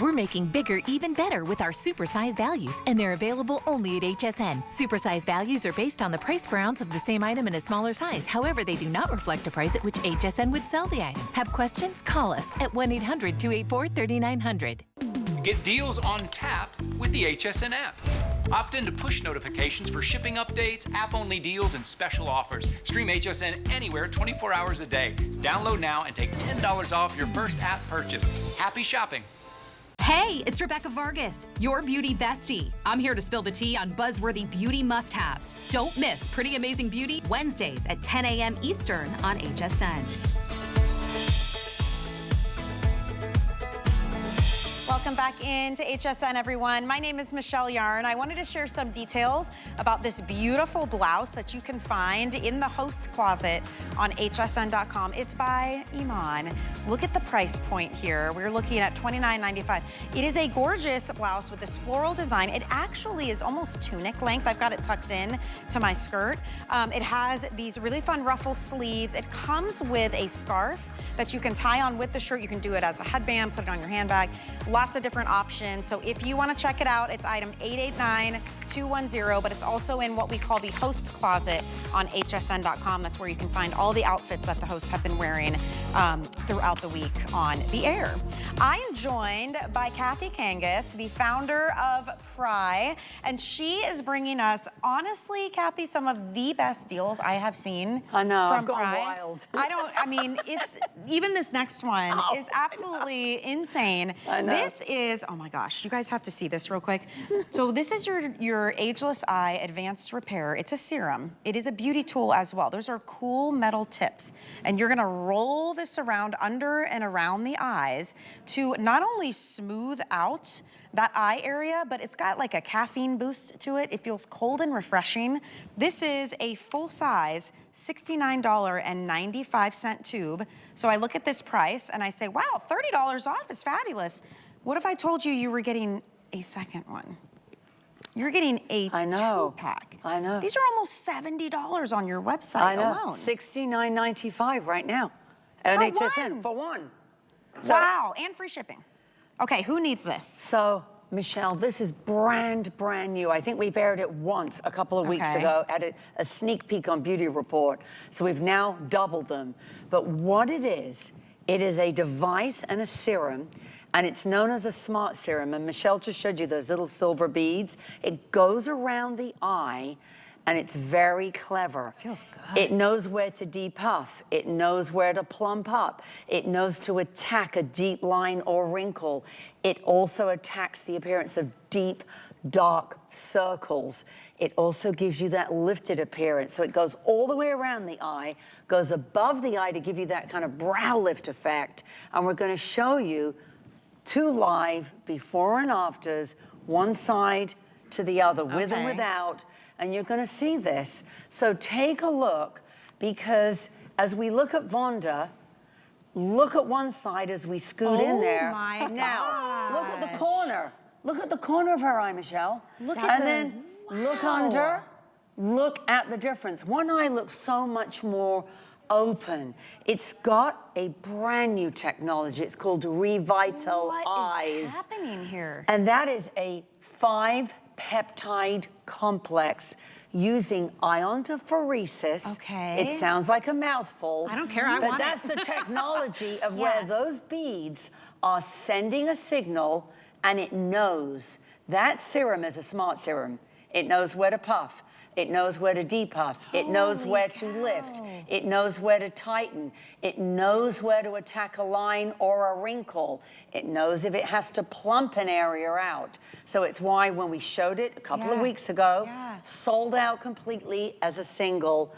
S10: We're making bigger even better with our supersize values, and they're available only at HSN. Supersize values are based on the price per ounce of the same item in a smaller size. However, they do not reflect a price at which HSN would sell the item. Have questions? Call us at 1-800-284-3900.
S11: Get deals on tap with the HSN app. Opt in to push notifications for shipping updates, app-only deals, and special offers. Stream HSN anywhere 24 hours a day. Download now and take $10 off your first app purchase. Happy shopping.
S12: Hey, it's Rebecca Vargas, your beauty bestie. I'm here to spill the tea on buzzworthy beauty must-haves. Don't miss Pretty Amazing Beauty Wednesdays at 10 a.m. Eastern on HSN.
S1: Welcome back into HSN, everyone. My name is Michelle Yarn. I wanted to share some details about this beautiful blouse that you can find in the host closet on hsn.com. It's by Iman. Look at the price point here. We're looking at $29.95. It is a gorgeous blouse with this floral design. It actually is almost tunic length. I've got it tucked in to my skirt. It has these really fun ruffle sleeves. It comes with a scarf that you can tie on with the shirt. You can do it as a headband, put it on your handbag. Lots of different options. So if you want to check it out, it's item 889210, but it's also in what we call the host closet on hsn.com. That's where you can find all the outfits that the hosts have been wearing throughout the week on the air. I am joined by Kathy Kangas, the founder of PRAI, and she is bringing us, honestly, Kathy, some of the best deals I have seen.
S2: I know,
S1: from
S2: I've gone
S1: PRAI.
S2: wild.
S1: I mean, it's, even this next one is absolutely insane.
S2: I know.
S1: this is, oh my gosh, you guys have to see this real quick. So this is your Ageless Eye Advanced Repair. It's a serum. It is a beauty tool as well. Those are cool metal tips. And you're gonna roll this around under and around the eyes to not only smooth out that eye area, but it's got like a caffeine boost to it. It feels cold and refreshing. This is a full-size $69.95 tube. So I look at this price and I say, wow, $30 off is fabulous. What if I told you you were getting a second one? You're getting a two-pack.
S2: I know.
S1: These are almost $70 on your website
S2: I know.
S1: alone.
S2: $69.95 right now at HSN for one.
S1: Wow, and free shipping. Okay, who needs this?
S2: So, Michelle, this is brand new. I think we've aired it once a couple of weeks ago at a sneak peek on Beauty Report. So we've now doubled them. But what it is a device and a serum, and it's known as a smart serum. And Michelle just showed you those little silver beads. It goes around the eye, and it's very clever.
S1: Feels good.
S2: It knows where to depuff. It knows where to plump up. It knows to attack a deep line or wrinkle. It also attacks the appearance of deep, dark circles. It also gives you that lifted appearance. So it goes all the way around the eye, goes above the eye to give you that kind of brow lift effect. And we're gonna show you 2 live before and afters, one side to the other, with and without. And you're gonna see this. So take a look, because as we look at Vonda, look at one side as we scoot in there.
S1: Oh my
S2: Now, look at the corner. Look at the corner of her eye, Michelle.
S1: Look at
S2: and then look under, look at the difference. One eye looks so much more open. It's got a brand new technology. It's called Revital Eyes.
S1: What is happening here?
S2: And that is a 5-peptide complex using iontophoresis.
S1: Okay.
S2: It sounds like a mouthful.
S1: I don't care, I
S2: but
S1: want it.
S2: that's the technology of where those beads are sending a signal, and it knows. That serum is a smart serum. It knows where to puff. It knows where to depuff. It knows where to lift. It knows where to tighten. It knows where to attack a line or a wrinkle. It knows if it has to plump an area out. So it's why when we showed it a couple of weeks ago, sold out completely as a single.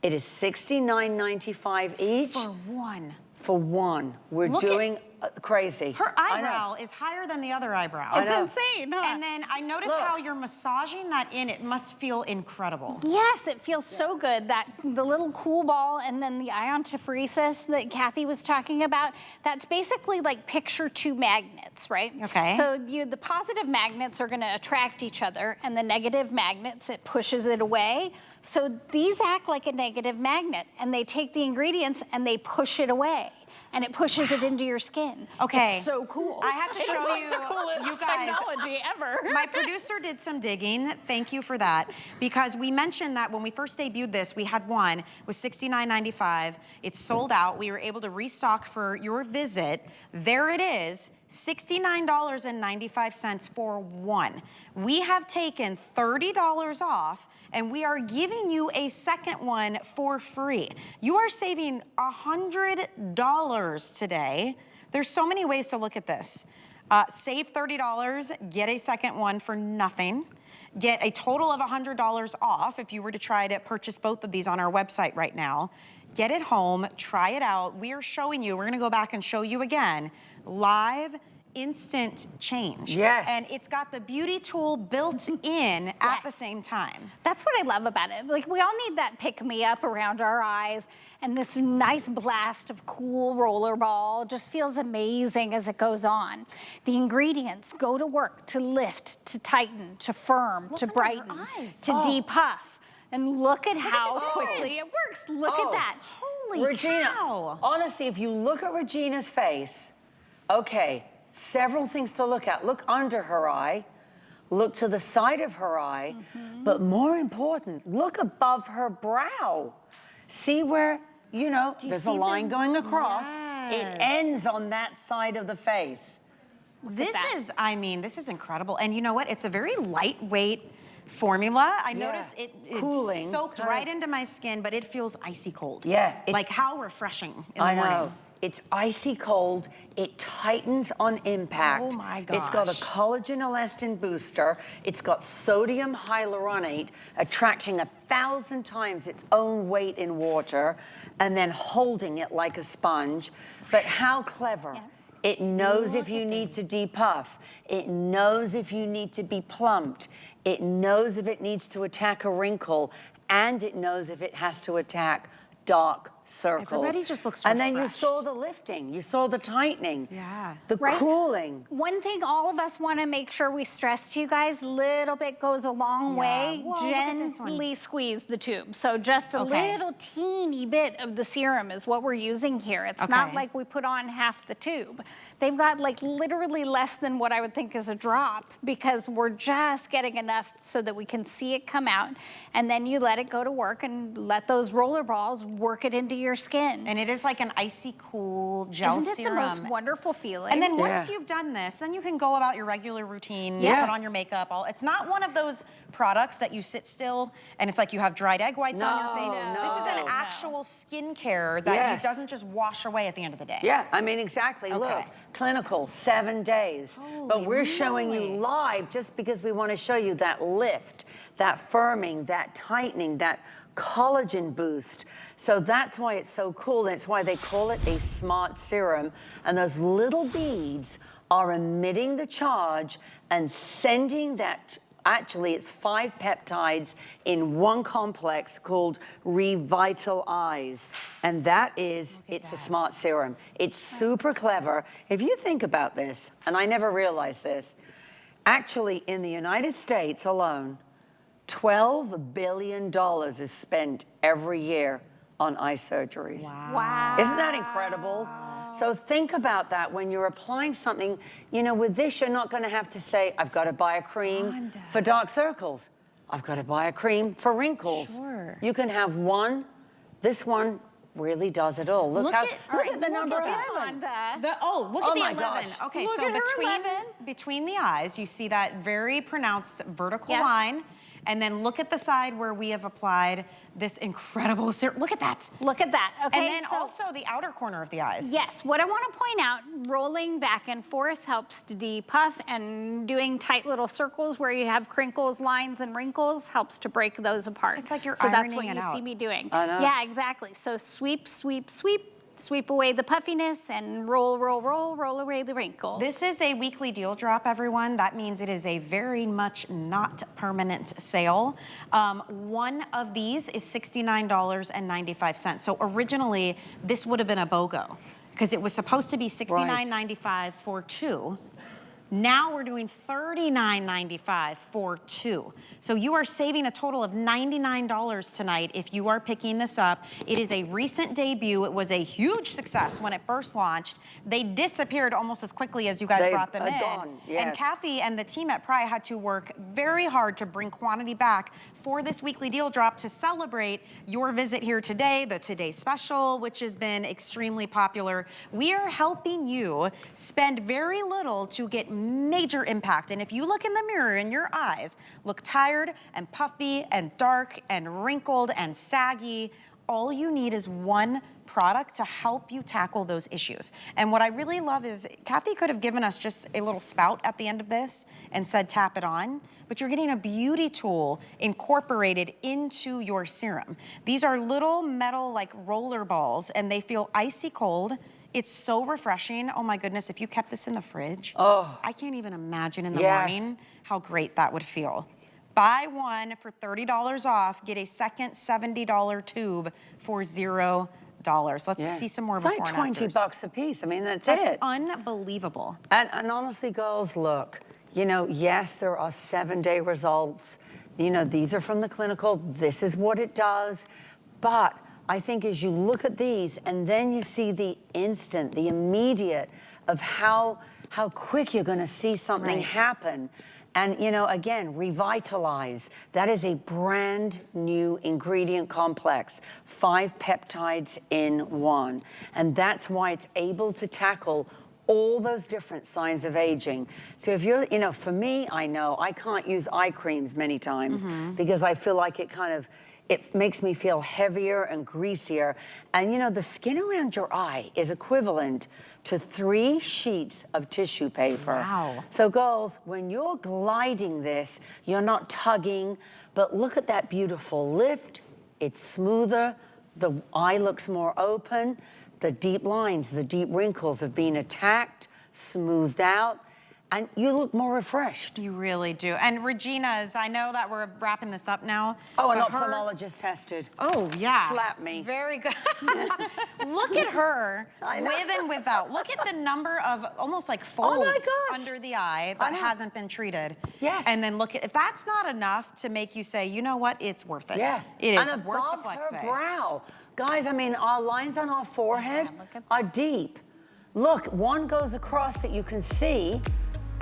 S2: It is $69.95 each.
S1: For one.
S2: For one. We're doing crazy.
S1: Her eyebrow is higher than the other eyebrow.
S3: It's insane, huh?
S1: And then I noticed how you're massaging that in. It must feel incredible.
S3: Yes, it feels so good. That the little cool ball and then the iontophoresis that Kathy was talking about, that's basically like picture 2 magnets, right?
S1: Okay.
S3: So the positive magnets are gonna attract each other, and the negative magnets, it pushes it away. So these act like a negative magnet, and they take the ingredients and they push it away. And it pushes it into your skin.
S1: Okay.
S3: It's so cool.
S1: I have to
S3: It's
S1: show
S3: like
S1: you,
S3: the coolest
S1: you guys,
S3: technology ever.
S1: My producer did some digging. Thank you for that. Because we mentioned that when we first debuted this, we had one with $69.95. It's sold out. We were able to restock for your visit. There it is. $69.95 for one. We have taken $30 off, and we are giving you a second one for free. You are saving $100 today. There's so many ways to look at this. Save $30, get a second one for nothing. Get a total of $100 off if you were to try to purchase both of these on our website right now. Get it home, try it out. We are showing you, we're gonna go back and show you again, live instant change.
S2: Yes.
S1: And it's got the beauty tool built in at the same time.
S3: That's what I love about it. Like, we all need that pick-me-up around our eyes, and this nice blast of cool rollerball just feels amazing as it goes on. The ingredients go to work to lift, to tighten, to firm, to brighten, to depuff. And look at how quickly it works. Look at that.
S1: Holy
S2: Regina,
S1: cow.
S2: honestly, if you look at Regina's face, okay, several things to look at. Look under her eye, look to the side of her eye, but more important, look above her brow. See where, you know, there's a line going across. It ends on that side of the face.
S1: This is, I mean, this is incredible. And you know what? It's a very lightweight formula. I noticed it
S2: Cooling.
S1: soaked right into my skin, but it feels icy cold.
S2: Yeah.
S1: Like how refreshing in the
S2: I
S1: morning.
S2: know. It's icy cold. It tightens on impact.
S1: Oh my gosh.
S2: It's got a collagen elastin booster. It's got sodium hyaluronate, attracting 1,000 times its own weight in water, and then holding it like a sponge. But how clever.
S3: Yeah.
S2: It knows if you need to depuff. It knows if you need to be plumped. It knows if it needs to attack a wrinkle, and it knows if it has to attack dark circles.
S1: Everybody just looks refreshed.
S2: And then you saw the lifting, you saw the tightening, the
S3: Right.
S2: cooling.
S3: One thing all of us want to make sure we stress to you guys, little bit goes a long way.
S1: Whoa, look at this one.
S3: Gently squeeze the tube. So just a little teeny bit of the serum is what we're using here. It's not like we put on half the tube. They've got like literally less than what I would think is a drop, because we're just getting enough so that we can see it come out. And then you let it go to work and let those roller balls work it into your skin.
S1: And it is like an icy cool gel
S3: Isn't it
S1: serum.
S3: the most wonderful feeling?
S1: And then once you've done this, then you can go about your regular routine, put on your makeup. It's not one of those products that you sit still and it's like you have dried egg whites on your face. This is an actual skincare that doesn't just wash away at the end of the day.
S2: Yeah, I mean, exactly. Look, clinical, 7 days. But we're showing you live just because we want to show you that lift, that firming, that tightening, that collagen boost. So that's why it's so cool. That's why they call it a smart serum. And those little beads are emitting the charge and sending that, actually it's 5 peptides in one complex called Revitalize. And that is, it's a smart serum. It's super clever. If you think about this, and I never realized this, actually in the United States alone, $12 billion is spent every year on eye surgeries.
S3: Wow.
S2: Isn't that incredible? So think about that when you're applying something. You know, with this, you're not going to have to say, I've got to buy a cream for dark circles. I've got to buy a cream for wrinkles.
S1: Sure.
S2: You can have one. This one really does it all. Look at the number 11.
S1: Look at the 11.
S2: Gosh.
S1: Okay,
S3: Look
S1: so
S3: at her
S1: between the eyes, you see that very pronounced vertical line. And then look at the side where we have applied this incredible serum. Look at that.
S3: Look at that. Okay.
S1: And then also the outer corner of the eyes.
S3: Yes. What I want to point out, rolling back and forth helps to depuff, and doing tight little circles where you have crinkles, lines, and wrinkles helps to break those apart.
S1: It's like you're
S3: so that's
S1: ironing
S3: what
S1: it
S3: you
S1: out.
S3: see me doing.
S2: I know.
S3: Yeah, exactly. So sweep, sweep, sweep. Sweep away the puffiness and roll, roll, roll, roll away the wrinkles.
S1: This is a weekly deal drop, everyone. That means it is a very much not permanent sale. One of these is $69.95. So originally, this would have been a BOGO because it was supposed to be $69.95 for 2. Now we're doing $39.95 for 2. So you are saving a total of $99 tonight if you are picking this up. It is a recent debut. It was a huge success when it first launched. They disappeared almost as quickly as you guys brought them in.
S2: Gone, yes.
S1: And Kathy and the team at PRAI had to work very hard to bring quantity back for this weekly deal drop to celebrate your visit here today, the Today Special, which has been extremely popular. We are helping you spend very little to get major impact. And if you look in the mirror and your eyes look tired and puffy and dark and wrinkled and saggy, all you need is one product to help you tackle those issues. And what I really love is Kathy could have given us just a little spout at the end of this and said tap it on, but you're getting a beauty tool incorporated into your serum. These are little metal like roller balls and they feel icy cold. It's so refreshing. Oh my goodness, if you kept this in the fridge, I can't even imagine in the morning how great that would feel. Buy one for $30 off, get a second $70 tube for $0. Let's see some more before and
S2: afters. It's like 20 bucks a piece. I mean, that's it.
S1: That's unbelievable.
S2: And honestly, girls, look, you know, yes, there are 7-day results. You know, these are from the clinical. This is what it does. But I think as you look at these and then you see the instant, the immediate of how quick you're going to see something happen. And, you know, again, Revitalize. That is a brand new ingredient complex, 5 peptides in one. And that's why it's able to tackle all those different signs of aging. So if you're, you know, for me, I know I can't use eye creams many times because I feel like it kind of, It makes me feel heavier and greasier. And you know, the skin around your eye is equivalent to 3 sheets of tissue paper.
S1: Wow.
S2: So girls, when you're gliding this, you're not tugging, but look at that beautiful lift. It's smoother, the eye looks more open, the deep lines, the deep wrinkles have been attacked, smoothed out, and you look more refreshed.
S1: You really do. And Regina's, I know that we're wrapping this up now.
S2: Oh, an
S1: but
S2: ophthalmologist tested.
S1: Oh, yeah.
S2: Slap me.
S1: Very good. Look at her, with and without. Look at the number of almost like folds under the eye that hasn't been treated.
S2: Yes.
S1: And then look at, if that's not enough to make you say, you know what, it's worth it.
S2: Yeah.
S1: It is
S2: and
S1: worth the
S2: above
S1: flex
S2: her
S1: pay.
S2: brow. Guys, I mean, our lines on our forehead are deep. Look, one goes across that you can see,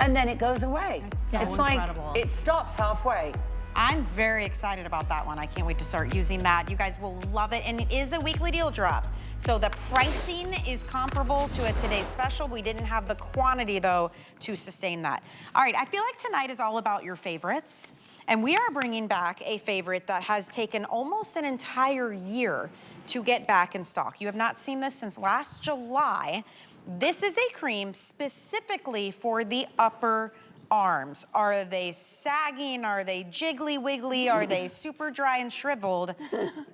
S2: and then it goes away.
S1: It's so
S2: incredible. Like it stops halfway.
S1: I'm very excited about that one. I can't wait to start using that. You guys will love it, and it is a weekly deal drop. So the pricing is comparable to a today's special. We didn't have the quantity, though, to sustain that. All right, I feel like tonight is all about your favorites, and we are bringing back a favorite that has taken almost an entire year to get back in stock. You have not seen this since last July. This is a cream specifically for the upper arms. Are they sagging? Are they jiggly wiggly? Are they super dry and shriveled?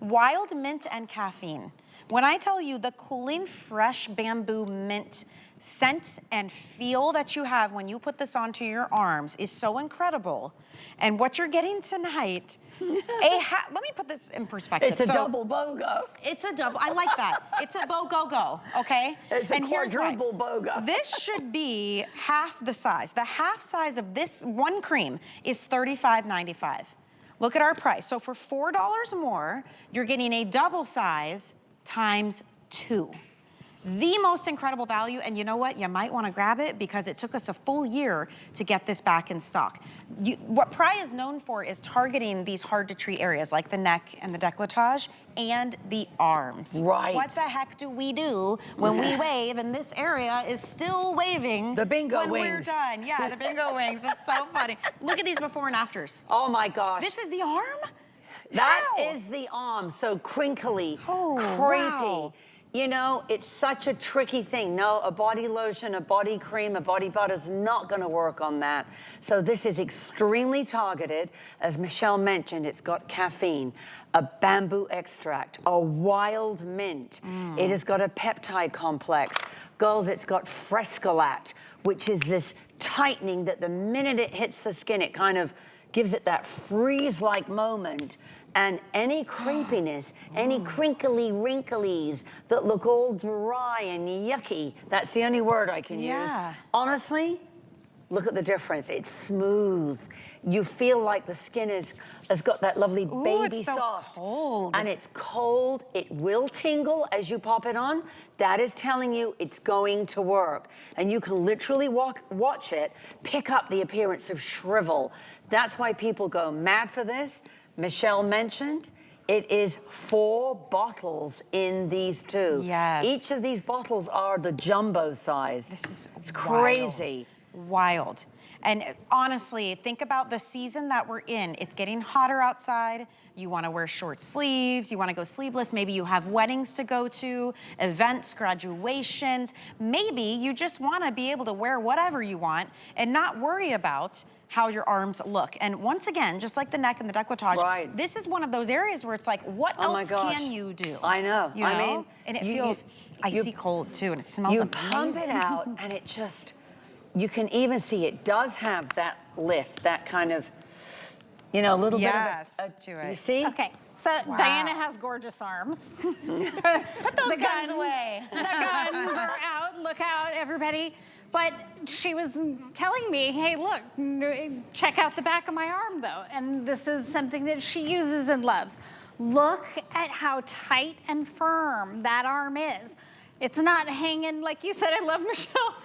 S1: Wild mint and caffeine. When I tell you the cooling, fresh bamboo mint scent and feel that you have when you put this onto your arms is so incredible. And what you're getting tonight, let me put this in perspective.
S2: It's a double BOGO.
S1: It's a double, I like that. It's a BOGO, okay?
S2: It's a quadruple BOGO.
S1: This should be half the size. The half size of this one cream is $35.95. Look at our price. So for $4 more, you're getting a double size times 2. The most incredible value, and you know what? You might want to grab it because it took us a full year to get this back in stock. What PRAI is known for is targeting these hard-to-treat areas like the neck and the décolletage and the arms.
S2: Right.
S1: What the heck do we do when we wave and this area is still waving
S2: the bingo
S1: when
S2: wings.
S1: we're done? Yeah, the bingo wings. It's so funny. Look at these before and afters.
S2: Oh my gosh.
S1: This is the arm?
S2: That
S1: How?
S2: is the arm, so crinkly, creepy.
S1: Wow.
S2: You know, it's such a tricky thing. No, a body lotion, a body cream, a body butter is not gonna work on that. So this is extremely targeted. As Michelle mentioned, it's got caffeine, a bamboo extract, a wild mint. It has got a peptide complex. Girls, it's got frescolat, which is this tightening that the minute it hits the skin, it kind of gives it that freeze-like moment. And any creepiness, any crinkly wrinklies that look all dry and yucky, that's the only word I can use. Honestly, look at the difference. It's smooth. You feel like the skin has got that lovely baby
S1: it's so
S2: soft.
S1: cold.
S2: And it's cold. It will tingle as you pop it on. That is telling you it's going to work. And you can literally watch it pick up the appearance of shrivel. That's why people go mad for this. Michelle mentioned it is 4 bottles in these 2.
S1: Yes.
S2: Each of these bottles are the jumbo size.
S1: This is
S2: crazy.
S1: Wild. And honestly, think about the season that we're in. It's getting hotter outside. You want to wear short sleeves. You want to go sleeveless. Maybe you have weddings to go to, events, graduations. Maybe you just want to be able to wear whatever you want and not worry about how your arms look. And once again, just like the neck and the décolletage, this is one of those areas where it's like, what else can you do?
S2: I know.
S1: You know?
S2: I mean,
S1: and it feels icy cold too, and it smells amazing.
S2: You pump it out, and it just, you can even see it does have that lift, that kind of, you know, a little bit of
S1: to it.
S2: You see?
S3: Okay, so Diana has gorgeous arms.
S1: Put those guns away.
S3: The guns are out. Look out, everybody. But she was telling me, hey, look, check out the back of my arm, though. And this is something that she uses and loves. Look at how tight and firm that arm is. It's not hanging, like you said, I love Michelle.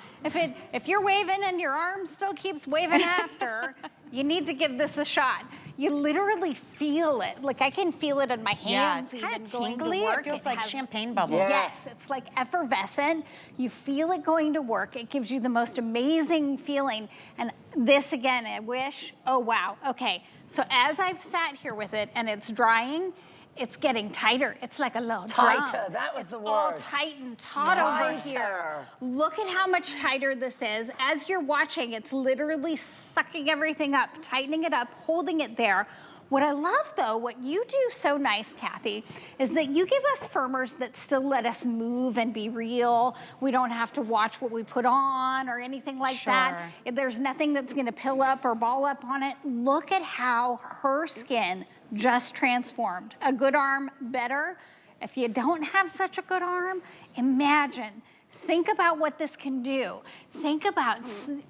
S3: If you're waving and your arm still keeps waving after, you need to give this a shot. You literally feel it. Like I can feel it in my hands.
S1: Yeah, it's kind of
S3: going
S1: tingly.
S3: to work.
S1: It feels like champagne bubbles.
S3: Yes, it's like effervescent. You feel it going to work. It gives you the most amazing feeling. And this again, I wish, oh wow, okay. So as I've sat here with it and it's drying, it's getting tighter. It's like a little
S2: Tighter,
S3: drum.
S2: that was the word.
S3: All tight and taut over here. Look at how much tighter this is. As you're watching, it's literally sucking everything up, tightening it up, holding it there. What I love though, what you do so nice, Kathy, is that you give us firmers that still let us move and be real. We don't have to watch what we put on or anything like that. There's nothing that's gonna pill up or ball up on it. Look at how her skin just transformed. A good arm, better. If you don't have such a good arm, imagine, think about what this can do. Think about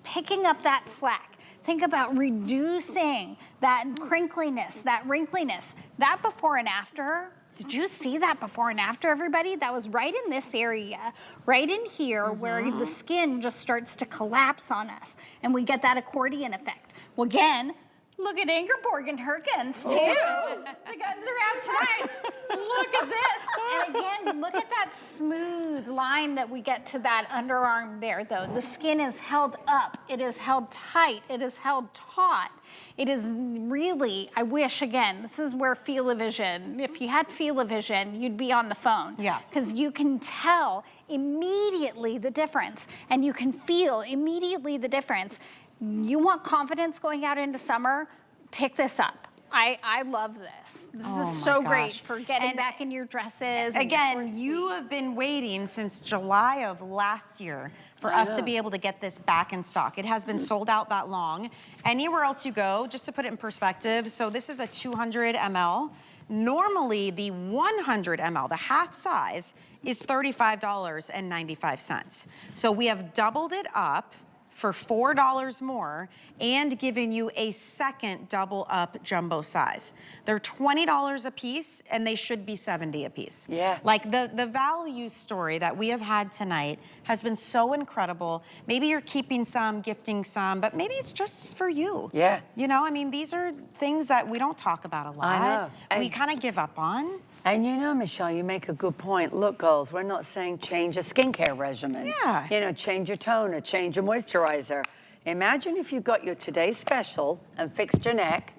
S3: picking up that slack. Think about reducing that crinkliness, that wrinkliness. That before and after, did you see that before and after, everybody? That was right in this area, right in here, where the skin just starts to collapse on us, and we get that accordion effect. Well, again, look at Ingeborg and her guns, too. The guns are out tonight. Look at this. And again, look at that smooth line that we get to that underarm there, though. The skin is held up. It is held tight. It is held taut. It is really, I wish, again, this is where Feel-O-Vision, if you had Feel-O-Vision, you'd be on the phone. Yeah. Because you can tell immediately the difference, and you can feel immediately the difference. You want confidence going out into summer? Pick this up. I love this. This is so great for getting back in your dresses.
S1: Again, you have been waiting since July of last year for us to be able to get this back in stock. It has been sold out that long. Anywhere else you go, just to put it in perspective, so this is a 200 ml. Normally, the 100 ml, the half size, is $35.95. So we have doubled it up for $4 more and giving you a second double up jumbo size. They're $20 a piece and they should be $70 a piece. Yeah. Like the value story that we have had tonight has been so incredible. Maybe you're keeping some, gifting some, but maybe it's just for you. Yeah. You know, I mean, these are things that we don't talk about a lot.
S2: I know.
S1: We kind of give up on.
S2: And you know, Michelle, you make a good point. Look, girls, we're not saying change a skincare regimen. Yeah. You know, change your toner, change your moisturizer. Imagine if you got your Today's Special and fixed your neck,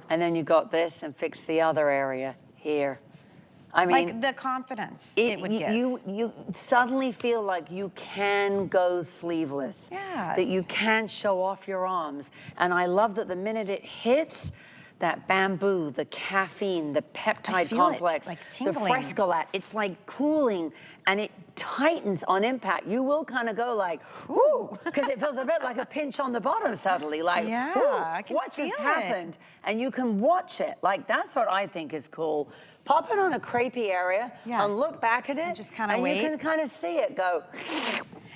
S2: and then you got this and fixed the other area here. I mean,
S1: like the confidence it would give.
S2: You suddenly feel like you can go sleeveless. Yes. That you can show off your arms. And I love that the minute it hits, that bamboo, the caffeine, the peptide complex, the frescolat, it's like cooling and it tightens on impact. You will kind of go like, ooh, because it feels a bit like a pinch on the bottom suddenly, like,
S1: yeah, I can
S2: what just happened? And you can watch it. Like, that's what I think is cool. Pop it on a crepey area and look back at it, and just kind of wait. You can kind of see it go.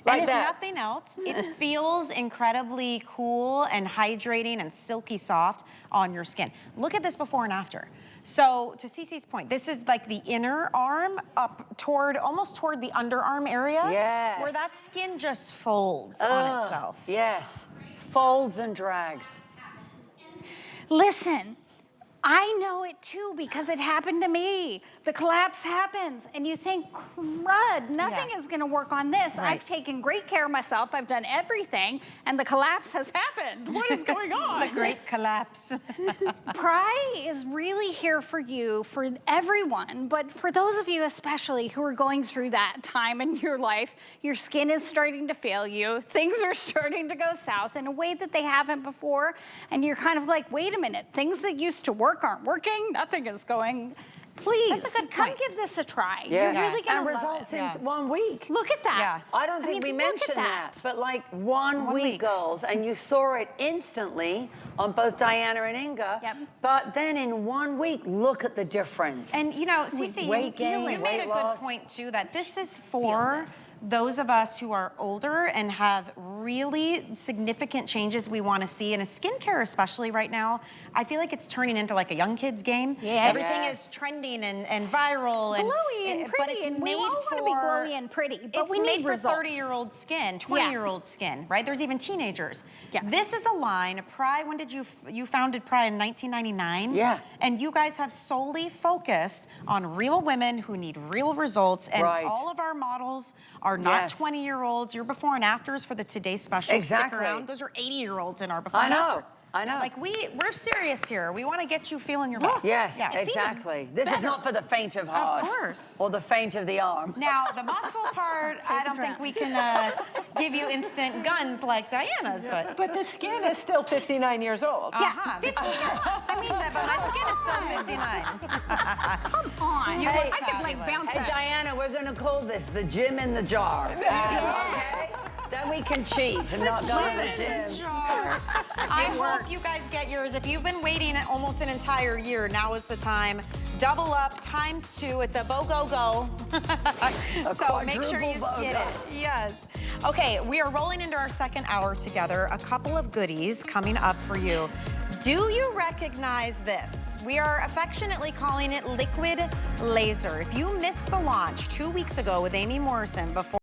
S1: Like and if nothing else, it feels incredibly cool and hydrating and silky soft on your skin. Look at this before and after. So to Cece's point, this is like the inner arm up toward, almost toward the underarm area.
S2: Yes.
S1: Where that skin just folds on itself.
S2: Yes, folds and drags.
S3: Listen, I know it too because it happened to me. The collapse happens and you think, crud, nothing is gonna work on this. I've taken great care of myself, I've done everything, and the collapse has happened. What is going on?
S1: The great collapse.
S3: PRAI is really here for you, for everyone, but for those of you especially who are going through that time in your life, your skin is starting to fail you, things are starting to go south in a way that they haven't before, and you're kind of like, wait a minute, things that used to work aren't working, nothing is going. Please, come give this a try.
S2: Yeah.
S3: You're really gonna
S2: and results in 1 week.
S3: Look at that.
S2: I don't think we mentioned that, but like one week, girls, and you saw it instantly on both Diana and Inga. Yep. But then in 1 week, look at the difference.
S1: And you know, Cece, you made a good point too, that this is for those of us who are older and have really significant changes we want to see in a skincare, especially right now. I feel like it's turning into like a young kid's game. Yeah. Everything is trending and viral and
S3: glowy and pretty,
S1: but it's
S3: and
S1: made
S3: we all want to be glowy and pretty. But
S1: it's made for 30-year-old skin, 20-year-old skin, right? There's even teenagers. Yes. This is a line. PRAI. When did you founded PRAI in 1999? Yeah. And you guys have solely focused on real women who need real results, and all of our models are not 20-year-olds. Your before and afters for the Today's Special. Stick around. Those are 80-year-olds in our before and after.
S2: I know.
S1: Like we're serious here. We want to get you feeling your best.
S2: Yes,
S1: Yeah.
S2: exactly. This is not for the faint of heart.
S1: Of course.
S2: Or the faint of the arm.
S1: Now, the muscle part, I don't think we can give you instant guns like Diana's, but...
S5: But the skin is still 59 years old.
S1: Yeah, this is true. She said, but my skin is still 59.
S3: Come on.
S1: You look
S3: I could like
S1: fabulous.
S3: bounce
S2: Hey, Diana, we're going to call this the gym in the jar. Okay? Then we can cheat and not go to the gym.
S1: I hope you guys get yours. If you've been waiting almost an entire year, now is the time. Double up, ×2. It's a go. So make sure you get it. Yes. Okay, we are rolling into our second hour together. A couple of goodies coming up for you. Do you recognize this? We are affectionately calling it liquid laser. If you missed the launch 2 weeks ago with Amy Morrison before